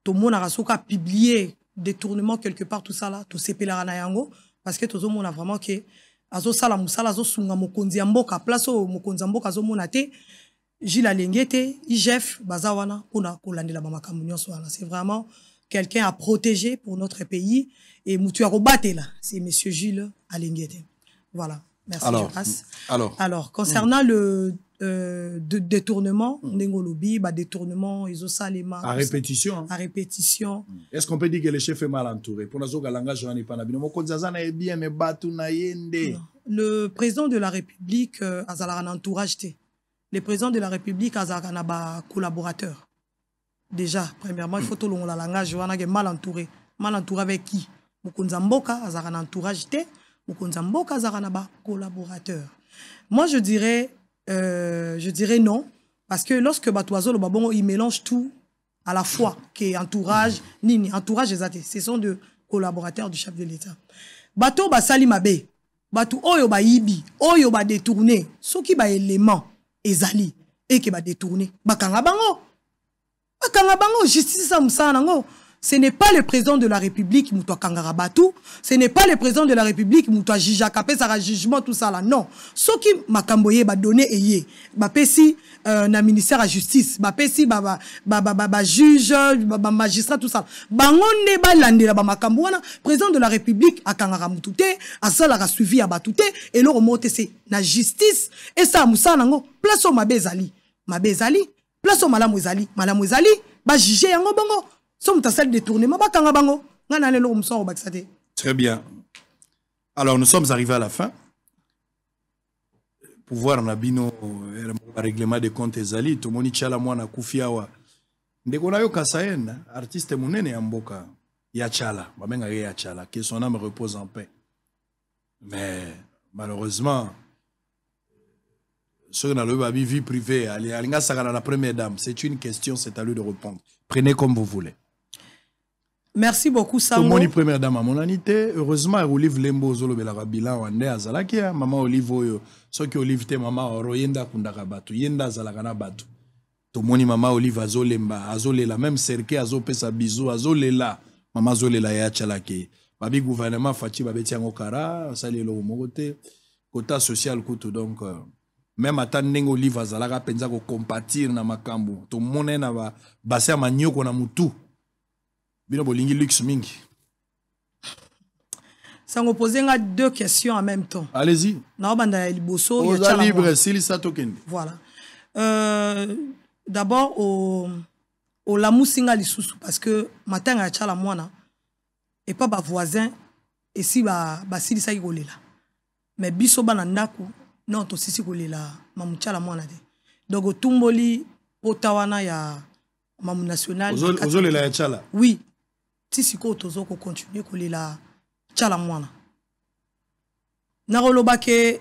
tout le monde a publié détournement quelque part, tout ça là, tout c'est pelarana yango. Parce que tout le monde a vraiment que Azo Sala Moussala, Azo Sunga Mokonzi Amboka, place au Mokonzi Amboka, Azo Monate, Gilles Alinguete, IGF, Bazawana, Pona, Kolandela Mama Kamunyon Soala. C'est vraiment quelqu'un à protéger pour notre pays. Et Moutua Robate là, c'est M. Gilles Alinguete. Voilà. Merci, alors, je passe. Alors, concernant le détournement, Ndengolobi, détournement, ils ont ça les mains. À répétition. À répétition. Est-ce qu'on peut dire que le chef est mal entouré? Pour nous, le président de la République a un entourage. Le président de la République a un collaborateur. Déjà, premièrement, il faut tout le langage, on est mal entouré. Mal entouré avec qui? Mokonzamboka a un entourage. Mokonzamboka a un collaborateur. Moi, je dirais non. Parce que lorsque Batoizo, il mélange tout à la fois, qui est entourage, nini, entourage, ce sont collaborateur du chef de l'État. Bato basali mabe, bato oyo ba yibi, oyo ba détourné, soki ba élément ezali et que ba détourné, bakanga bango. Bakanga bango justice sa musana ngo. Ce n'est pas le président de la République qui m'a kangara batou, ce n'est pas le président de la République qui m'a jugé capé ça jugement tout ça là non. Ce qui m'a camboyé ba donné eye, ba pesi na ministère à justice, ba pesi ba juge, ba magistrat tout ça. Bangonde ba landela ba makambo wana président de la République a kangara mutute, a ça la suivi a batute et le remonter c'est na justice et ça musana ngo place au mabezali, place au malamu ezali, ba juger yango bango. Très bien. Alors, nous sommes arrivés à la fin. Pour voir un abino, règlement des comptes ezali, tout le monde chala mwana kufiawa. Ndeko na yo kasayen, artiste munene ya mboka, ya chala, bamenga ya chala, que son âme repose en paix. Mais malheureusement, ceux qui ont la vie privée, alinga sagana la première dame, c'est une question, c'est à lui de répondre. Prenez comme vous voulez. Merci beaucoup, Sango. Mon première dame à mon anité, heureusement, Olive Lembo Zolo Belarabilan, Wande Azalakia, maman Olive Oyo, ceux qui Olive te maman Oroyenda Kundarabatu, Yenda Zalagana Batu. To moni maman Olive Azolemba, Azolela, même Serke Azopesa Bizou, Azolela, maman Azolela Yachalake. Babi gouvernement Fati Babetian Okara, Salelo Morote, quota social Koutou, donc, même à Tandeng Olive Azalaga Penza ko compatir na makambu, to monen na basé à Manioko na Moutou. Bino bolingi luxe mingi. Ça me pose deux questions en même temps. Allez-y. Voilà. D'abord, au Lamousinga Lissousou, parce que matin à Tchala Moana, et pas ma voisin, et si ba Silisa Igolela. Mais Biso Banandaku, non, to Sisi Golela, Mamouchala Moana. Donc, au Tumboli, Otawana, ya Mamou National. Ozolela ya Tchala. Oui. Si siko tozo ko continuer ko lela Tchala Mwana. Na roloba ke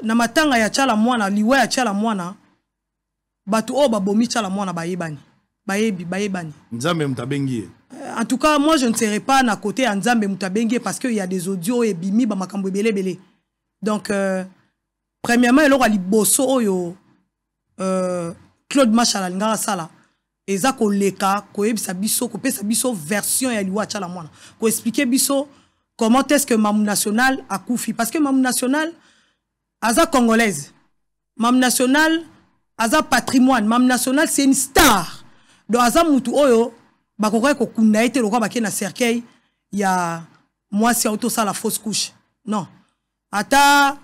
na matanga ya Tchala Mwana, liwa ya Tchala Mwana, batu o babomi Tchala Mwana bayebani. Bayebani. Nzambe mutabengi. En tout cas, moi je ne serai pas à côté à Nzambe mutabengi parce qu'il y a des audios et bimi ba makambo belé. Donc premièrement, il y a liboso oyo Claude Machal ngara sala. Eza ko leka ko ebisa biso ko pesa biso version ya liwa Tchala Mwana ko expliquer biso comment est-ce que Mamou National a koufi parce que Mamou National aza congolaise, Mamou National aza patrimoine, Mamou National c'est une star donc aza mutu oyo bakoko ko kunda ete lokwa bakena cercueil ya moi si auto ça la fausse couche non ata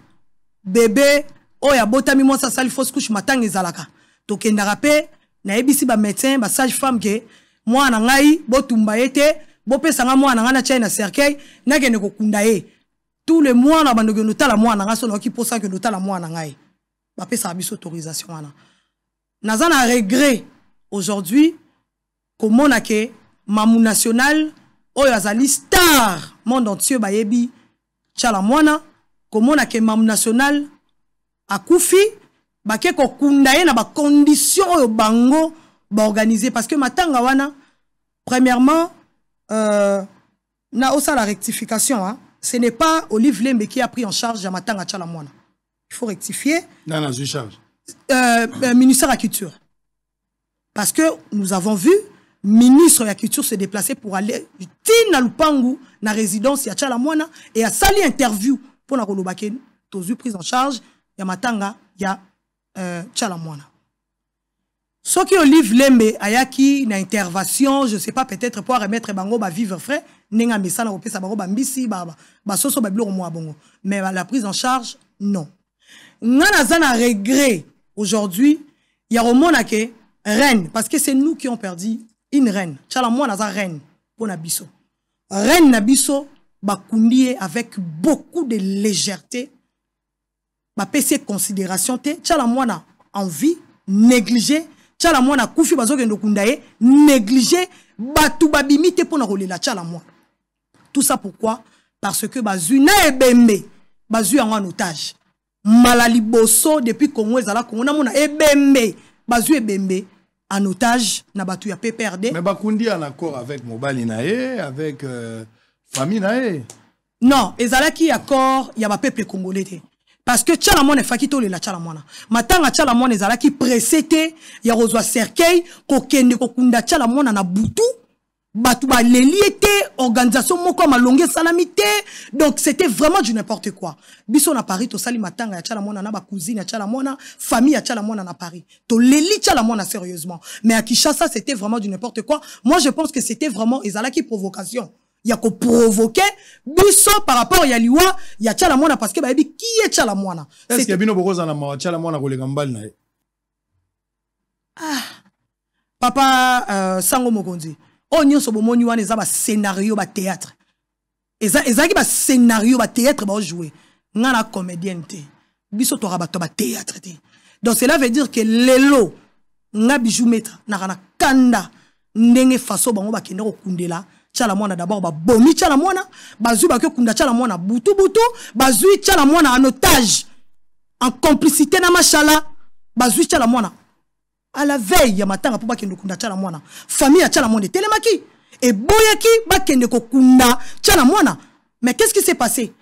bébé oya botami moi ça sali fausse couche matanga ezalaka to kenda rapé na ebisi ba médecin ba sage femme ke moi na ngai botumba ete bo pesa nga moi na nga na China cercueil na kende ko kunda ye tous les mois na bando ke notala moi na nga so na ki posa ke notala moi na ngai ba pesa biso autorisation wana naza na regret aujourd'hui comment na ke Mamou National oyo azali star monde entier ba yebi Tchala Mwana comment na ke Mamou National akufi bake ko kundaye na ba condition oyo bango ba organiser parce que matanga wana premièrement na osa la rectification hein, ce n'est pas Olive Lembe qui a pris en charge ya matanga Tchala Mwana. Il faut rectifier. Non non, je charge. Ministère de la Culture. Parce que nous avons vu ministre de la Culture se déplacer pour aller na Lupangu na résidence ya Tchala Mwana et a sali interview pour na kolobake tozu prise en charge ya matanga ya Tchala Mwana. Ce qui Olive Lembe ayaki na intervention, je sais pas peut-être pour remettre bango ba vivre frais, nenga mesana ko pesa bango ba mbisi ba soso ba biloko mo bongo. Mais la prise en charge non. Ngana zana regret aujourd'hui, il y a romona ke reine parce que c'est nous qui ont perdu une reine. Tchala Mwana za reine pour na biso. Reine na biso ba kundie avec beaucoup de légèreté. Ma PC considération te Tchala Mwana en vie négligé Tchala Mwana koufi bazo kendo kundaye négligé batu babimi te pona kolela Tchala Mwana. Tout ça pourquoi? Parce que bazu na ebembe bazu en otage malali bosso depuis Congo ezala Congo na mona ebembe bazu ebembe en otage na batu ya PPRD. Mais Bakundi en accord avec Mobali Nae, avec famille Nae. Non, ezalaki accord ya ba peuple congolais te. Parce que Tchalamona fakito le la Tchalamona. Matanga Tchalamona ezalaki pressé ya rozwa cercueil ko kende ko kunda Tchalamona na butu. Batu ba leliete organisation moko malonge salamité. Donc c'était vraiment du n'importe quoi. Biso na Paris to sali matanga ya Tchalamona na ba cousine ya Tchalamona, famille ya Tchalamona na Paris. To leli Tchalamona sérieusement. Mais à Kinshasa c'était vraiment du n'importe quoi. Moi je pense que c'était vraiment ezalaki provocation. Il y a qu'on provoquer biso par rapport à Liwa, il y a Tchalamona parce que bah qui est Tchalamona. Est-ce qu'il y a bino bokoza na ma Tchalamona ko le gambal na. Ah. Papa Sango Mokonzi. On y so bomoni wana eza ba scénario ba théâtre. Eza ki ba scénario ba théâtre ba jouer. Ngana comédienne te. Biso to rabato ba théâtre te. Donc cela veut dire que lelo nga bijou metra na kana kanda ndenge faso bango ba kende ko kundela. Tchalamona d'abord ba bomi Tchalamona bazui ba ke kunda Tchalamona butu bazui Tchalamona en otage en complicité na machala bazui Tchalamona à la veille ya matanga pour ba kende kunda Tchalamona famille ya Tchalamona telemaki et boyaki ba kende ko kunda Tchalamona. Mais qu'est-ce qui s'est passé?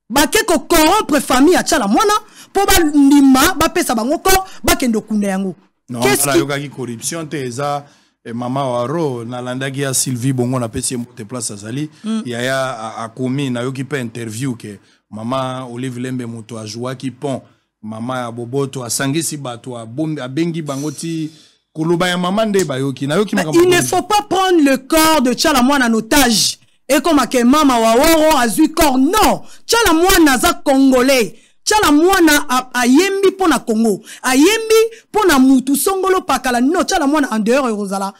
Ba ke ko corrompre famille ya Tchalamona pour ba ndima ba pesa bango ko ba kende kunda yango. Qu'est-ce qui corruption te eza et Mama Waro, Nalanda qui a Sylvie Bongo na pesi te place azali, yaya a commis na yo qui peut interview que Mama Olive Lembe moto a joie qui pont, Mama Boboto a sangisi bato a bengi bangoti kuluba ya Mama nde ba yo ki na yo ki il ne faut pas prendre le corps de Tchalamona en otage et comme que Mama Waro a eu corps non, Tchalamona za congolais. Tchalamona a yembi pona Congo, a yembi pona mutu songolo pakala no Tchalamona en dehors Rosala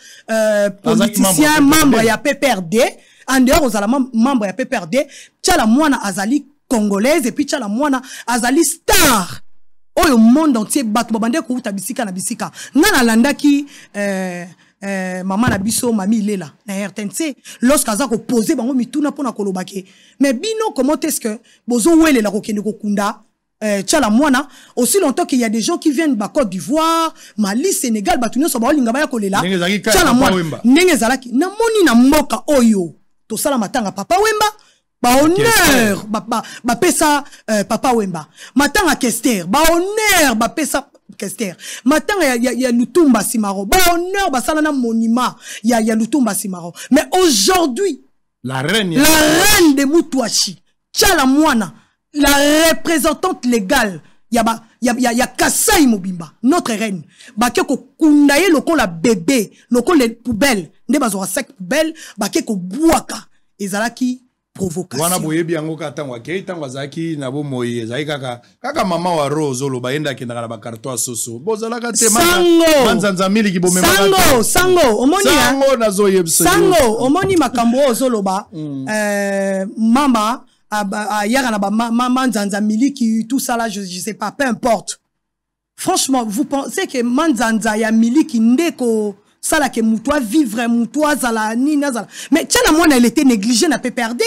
politicien membre ya PPRD en dehors Rosala membre ya PPRD Tchalamona azali congolaise et puis Tchalamona azali star oyo monde entier batu babande ko uta bisika na bisika ngana landaki maman na biso mami lela na RTNC lorsqu'aza ko poser bango mituna pona kolobake mais bino comment est-ce que bozo wele la ko kende ko kunda Tchalamona, aussi longtemps qu'il y a des gens qui viennent de Côte d'Ivoire, Mali, Sénégal, Batuno, Sobaolinga, Kolela, Tchalamona, Nengezalaki, Namoni na mboka oyo, to sala matanga Papa Wemba, ba honneur, ba pesa Papa Wemba, matanga Kester, ba honneur, ba pesa Kester, matanga ya Lutumba Simaro, ba honneur, ba sala na monument, ya Lutumba Simaro. Mais aujourd'hui, la reine de Moutouachi, Tchalamona, la représentante légale, ya Kasai Mobimba, notre reine. Bake ko kundaye loko la bébé, loko les poubelles, ne bazora sac poubelle, bake ko buaka, ezalaki provocation. Wana boye biango katangwa ke tangwa zaki na bo moye ezaki kaka Mama Waro zolo baenda kinda na ba carton soso. Bozalaka te manzanza mili ki bomema. Sango, omoni Sango nazo yebse. Sango, omoni makambo zolo ba mama Manzanza Miliki, tout ça là, je sais pas, peu importe. Franchement, vous pensez que Manzanza ya Miliki ndeko ça là que moutoua vivre moutoua zala ni nazala. Mais Tchalamona elle était négligée na PPRD.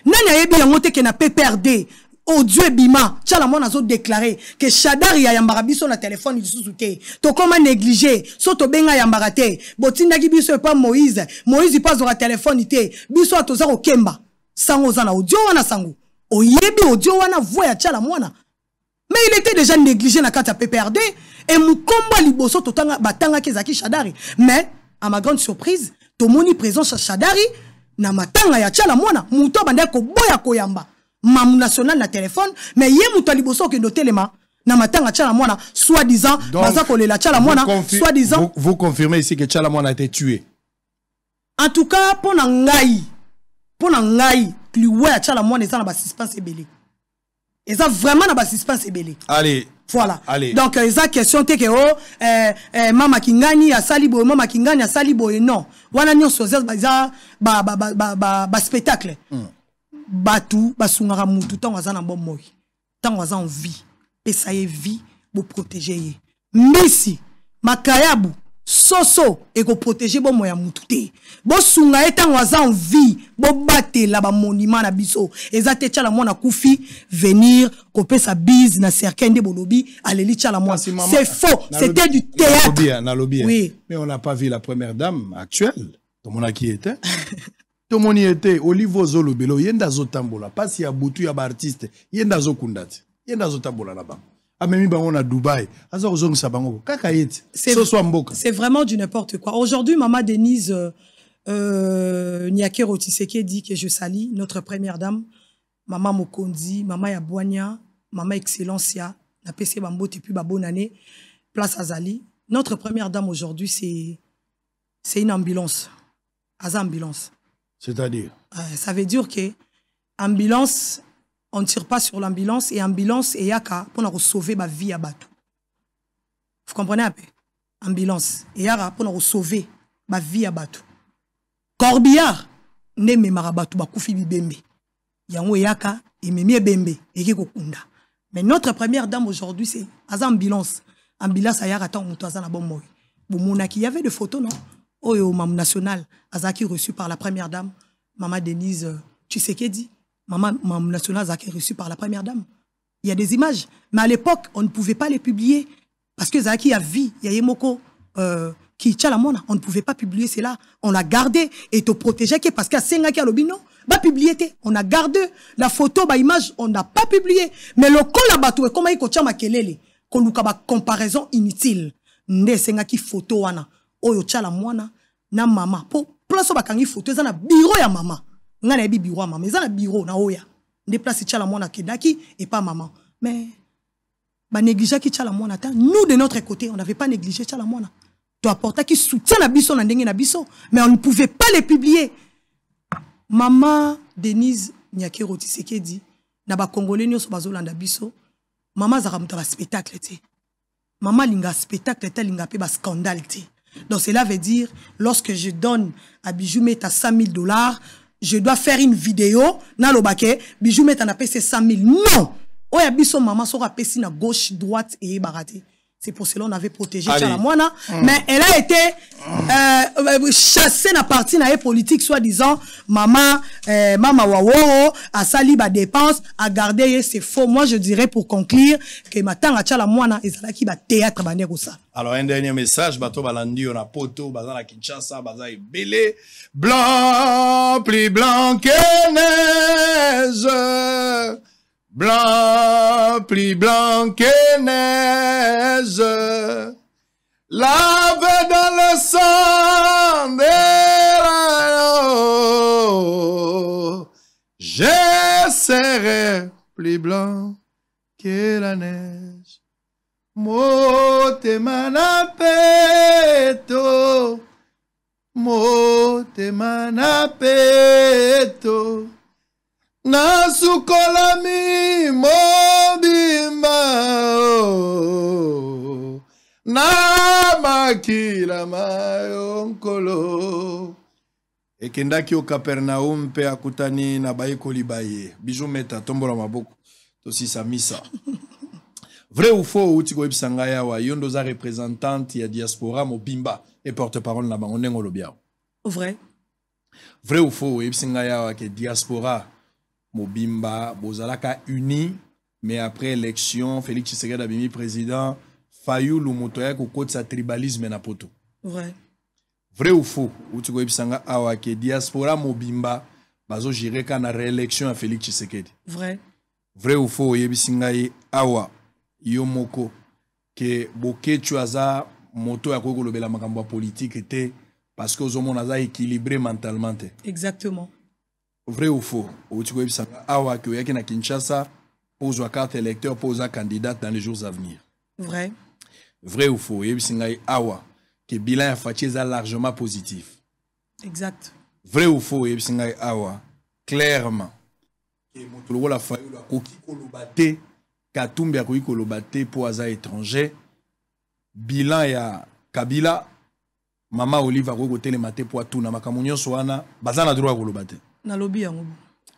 Nani a bien monté que na PPRD. Oh Dieu bima, Tchalamona a déclaré que Shadari ya yambara biso na téléphone il sous-souté. To comment négligé, soto benga yambara te. Botinda ki biso pas Moïse il passe au téléphone ité. Biso a toza au Kemba. Sango zana audio wana sango. Oyebi audio wana voix ya Tchalamona. Mais il était déjà négligé na kata PPRD et mukomba liboso totanga batanga kezaki Shadari. Mais à ma grande surprise, tomoni présence Shadari na matanga ya Tchalamona, muto bande ko boya koyamba. Mamu national na téléphone, mais yé muto liboso ke notelema na matanga Tchalamona soi-disant bazako le la Tchalamona soi-disant. Vous confirmez ici que Tchalamona a été tué. En tout cas, pour ngai plus ouais Tchalamona eza na ba suspense ebele. Eza vraiment na ba suspense ebele. Allez. Voilà. Allez. Donc eza question te que mama kingani ya salibo mama kingani ya salibo et non. Wana nyonso eza ba spectacle. Batu basungara mutu tant waza na bon moy. Tant waza en vie. Pesa ye vie pour protéger ye. Messi makayabu soso et ko protéger bon moya mutu te. Bo sunga etant waza en vie bobate la ba monument na biso ezate tchala mwana kufi venir couper sa bise na cercueil de bolobi aleli tchala mwana c'est faux, c'était du théâtre. Oui, mais on n'a pas vu la première dame actuelle. Tout le monde qui était. Tout le monde y était. Olivo Zolo Belo, yenda zotambola. Pas si ya butu ya ba artiste, yenda zokundati. Yenda zotambola là-bas. Ah mais on a Dubaï. Azo zong sabango. Kakayet. C'est vraiment du n'importe quoi. Aujourd'hui, Maman Denise Nyakero Tshisekedi dit que je salis notre première dame, Maman Mokondi, Maman Yabouania, Maman Excellencia, la PC Bambo Tepu ba bonne année, place Azali. Notre première dame aujourd'hui, c'est une ambulance. Aza ambulance. C'est-à-dire ça veut dire que ambulance, on ne tire pas sur l'ambulance et ambulance et yaka pour sauver ma vie à Batou. Vous comprenez un peu? Ambulance et yaka pour sauver ma vie à Batou. Corbillard, ne me marabatu ba kufi bibembe. Yango yaka et me mie bembe et ki kokunda. Mais notre première dame aujourd'hui c'est Aza ambulance. Ambulance a yaka tant muto Aza na bon moi. Il y avait des photos non? Au Mam National, Azaki reçu par la première dame, Maman Denise Tshisekedi, Maman National Azaki reçu par la première dame. Il y a des images, mais à l'époque, on ne pouvait pas les publier parce que Zaki a vu, il y a Yemoko qui tient la mona, on ne pouvait pas publier cela. On l'a gardé et te protéger parce qu'à Sengaki à l'Obino, bah publié, on a gardé la photo, bah image, on n'a pas publié. Mais le col là-bas, comment il contient ma kelele, qu'on nous a comparaison inutile. Ne Sengaki photo wana. Oyo tchala mwana na mama po place bakangi photo za na bureau ya mama ngana yebi bureau ya mama za na bureau na oya nde place tchala mwana kedaki et pas maman mais ba négliger ki tchala mwana ta nous de notre côté on n'avait pas négligé tchala mwana to apporter qui soutient na biso na ndenge na biso mais on ne pouvait pas les publier. Maman Denise Nyakero Tshisekedi na ba congolais nyoso bazolanda biso mama za ramuta ba spectacle te mama linga spectacle te linga pe ba scandale te. Donc cela veut dire, lorsque je donne à Bijou Meta $100,000, je dois faire une vidéo, na lo baké, Bijou Meta na payé 100,000. Non! Oya biso maman sera payé na gauche, droite et baraté. C'est pour cela qu'on avait protégé Chalamwana. Mais elle a été chassée na partie na politique, soi-disant, maman Wawo, a sali ba dépense, a gardé, c'est faux. Moi, je dirais pour conclure que maintenant, à Chalamwana, il y a qui va théâtre, ça. Alors, un dernier message, bato balandi, on a poto, bazan la Kinshasa, bazan est belé, blanc, plus blanc que neige. Blanc, plus blanc que neige, lavé dans le sang de l'agneau, je serai plus blanc que la neige. Motema na peto, motema na peto. Nasukolami mobimba oh, na makila mayonkolo ekendaki o Capernaum pe akutani na bayekoli baye Bijou Meta tombola maboko tosisa misa. Vrai ou faux uti ko ebisanga yawa yondo za représentante ya diaspora mobimba et porte-parole na bango ndengolo biao. Vrai. Vrai ou faux ebisanga yawa ke diaspora Mobimba, Bozalaka uni, mais après élection, Félix Tshisekedi abimi président, Fayou Lumotoya ko sa tribalisme na poto. Vrai. Vrai ou faux? Ou tu go ebisanga awa ke diaspora Mobimba bazo gérer ka na réélection à Félix Tshisekedi. Vrai. Vrai ou faux? Yebisanga awa yomoko ke boketu aza moto ya ko lobela makambo politique était parce que ozomona aza équilibré mentalement. Exactement. Vrai ou faux? Ou tu sais awa que yaki na Kinshasa pose la carte électeur pose candidat dans les jours à venir. Vrai. Vrai ou faux? Yebisinga awa que bilan a Fachi est largement positif. Exact. Vrai ou faux? Yebisinga awa clairement que motolo la fayu la koki kolobate katumbi a koki kolobate pour aza étranger bilan ya Kabila Mama Olive a koki télématé pour tout na makamunyo soana bazana droit kolobate.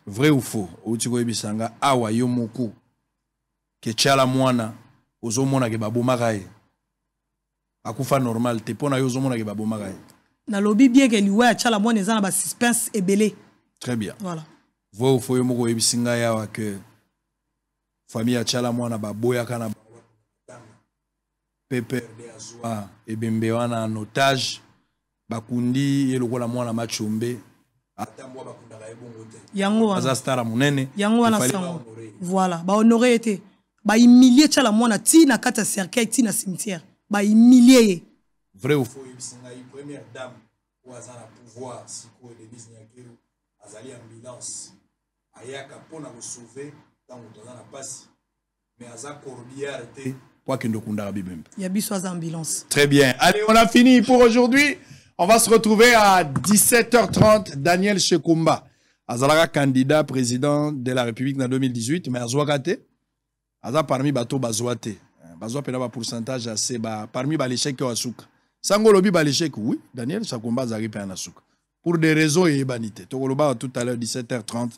Vrai ou faux? Outiko ebisanga awa yo moko ke tchala mwana ozomona ke babomaka ye akufa normal te pona yo ozomona ke babomaka ye nalobi bien ke liwa tchala mwana ezana ba suspense ebele Très bien. Voilà. Vous faut yomoko ebisinga yawa que famille achala mwana baboya kana Pepe de azwa ebembe wana en otage bakundi yelokola mwana machombe atambwa bakunda ka ebongo te. Yango wana. Aza stara munene. Yango wana sango. Voilà, ba honorer été. Ba humilier chala mwana ti na kata cercueil ti na cimetière. Ba humilier. Vrai ou faux ebisinga yi première dame ou azana pouvoir siko de Disney azali ambulance. Ayaka pona ko sauver tant que dans la passe mais aza cordière était quoi que ndokunda bibembe. Yabiso az ambulance. Très bien. Allez, on a fini pour aujourd'hui. On va se retrouver à 17h30 Daniel Shekumba azalaka candidat président de la République en 2018 mais azwakate aza parmi bato bazwate bazwa pena ba pourcentage assez bas parmi ba l'échec wa suka sango lobi ba l'échec oui Daniel Shekumba azari pe na suka pour des raisons et banité. Tokoloba tout à l'heure 17h30.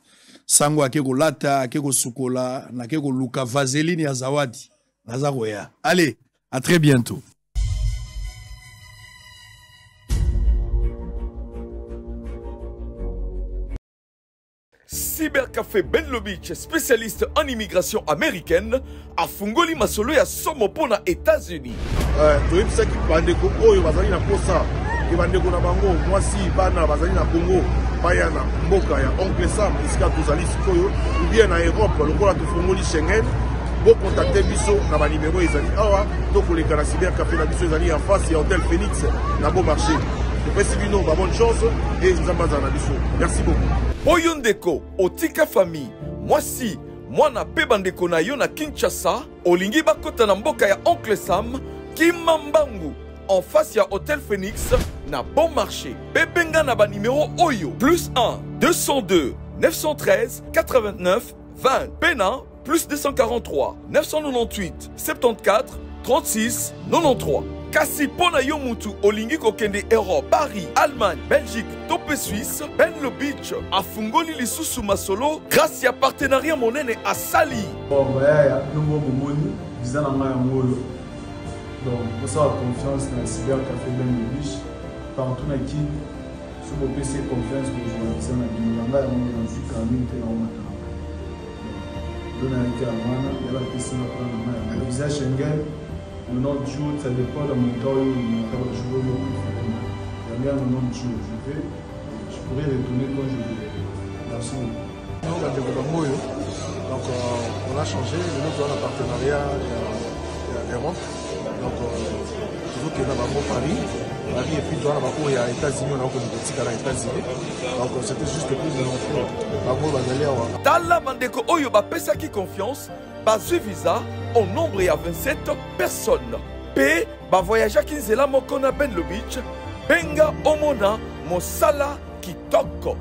Sango akeko lata, akeko sukola, nakeko luka vaseline ya zawadi. Nazaroya. Allez, à très bientôt. Cybercafé Benlo Beach, spécialiste en immigration américaine, a fungoli masolo ya somo pona États-Unis. toyebisaki bandeko oyo bazali na posa ke bandeko na bango mwasi bana bazali na Congo baya na mboka ya Oncle Sam esika tozali sikoyo ou bien na Europe lokola tofungoli Schengen bocontacte biso na banimero ezali awa tokoleka na cybercafé na biso ezali en face ya Hôtel Phoenix na Bon Marché. Topesi bino ba bonne chance et nzambe azala na biso. Merci beaucoup. Oyo ndeko otika famille mwasi mwana pe bandeko na yo na Kinshasa olingi bakota na mboka ya Oncle Sam Kimambangu en face ya Hôtel Phoenix na Bon Marché. Bebenga na ba numéro Oyo +1 202 913 89 20 Pena +243 998 74 36 93. Kasi pona yo mutu olingi kokende Europe, Paris, Allemagne, Belgique, Topé Suisse, Benlo Beach afungoli lisusu masolo grâce ya partenariat monene asali. Bon, bah, nous bomoni, disant la main moyo. Donc, pour ça, confiance dans le cybercafé Benlo Beach, partout dans qui, sur mon PC, confiance que je vois, c'est un peu de mon camin, c'est un peu de la main, il y a la piscine à prendre la main. Le visage Schengen, le nom de jour, ça dépend de mon temps, il y a un jour, il y a un nom de jour. Je pourrais retourner quand je veux. Merci. Donc, on a changé, nous avons un partenariat Europe. Donc, toujours qu'il y a dans Paris. Paris et puis dans les États-Unis, on a encore des petits à les États-Unis. Donc, c'était juste pour nous montrer. Tala bandeko oyo ba pesaki confiance, bazui visa au nombre ya 27 personnes. P ba voyager kinzela moko na Benlo Beach, benga omona mosala kitoko.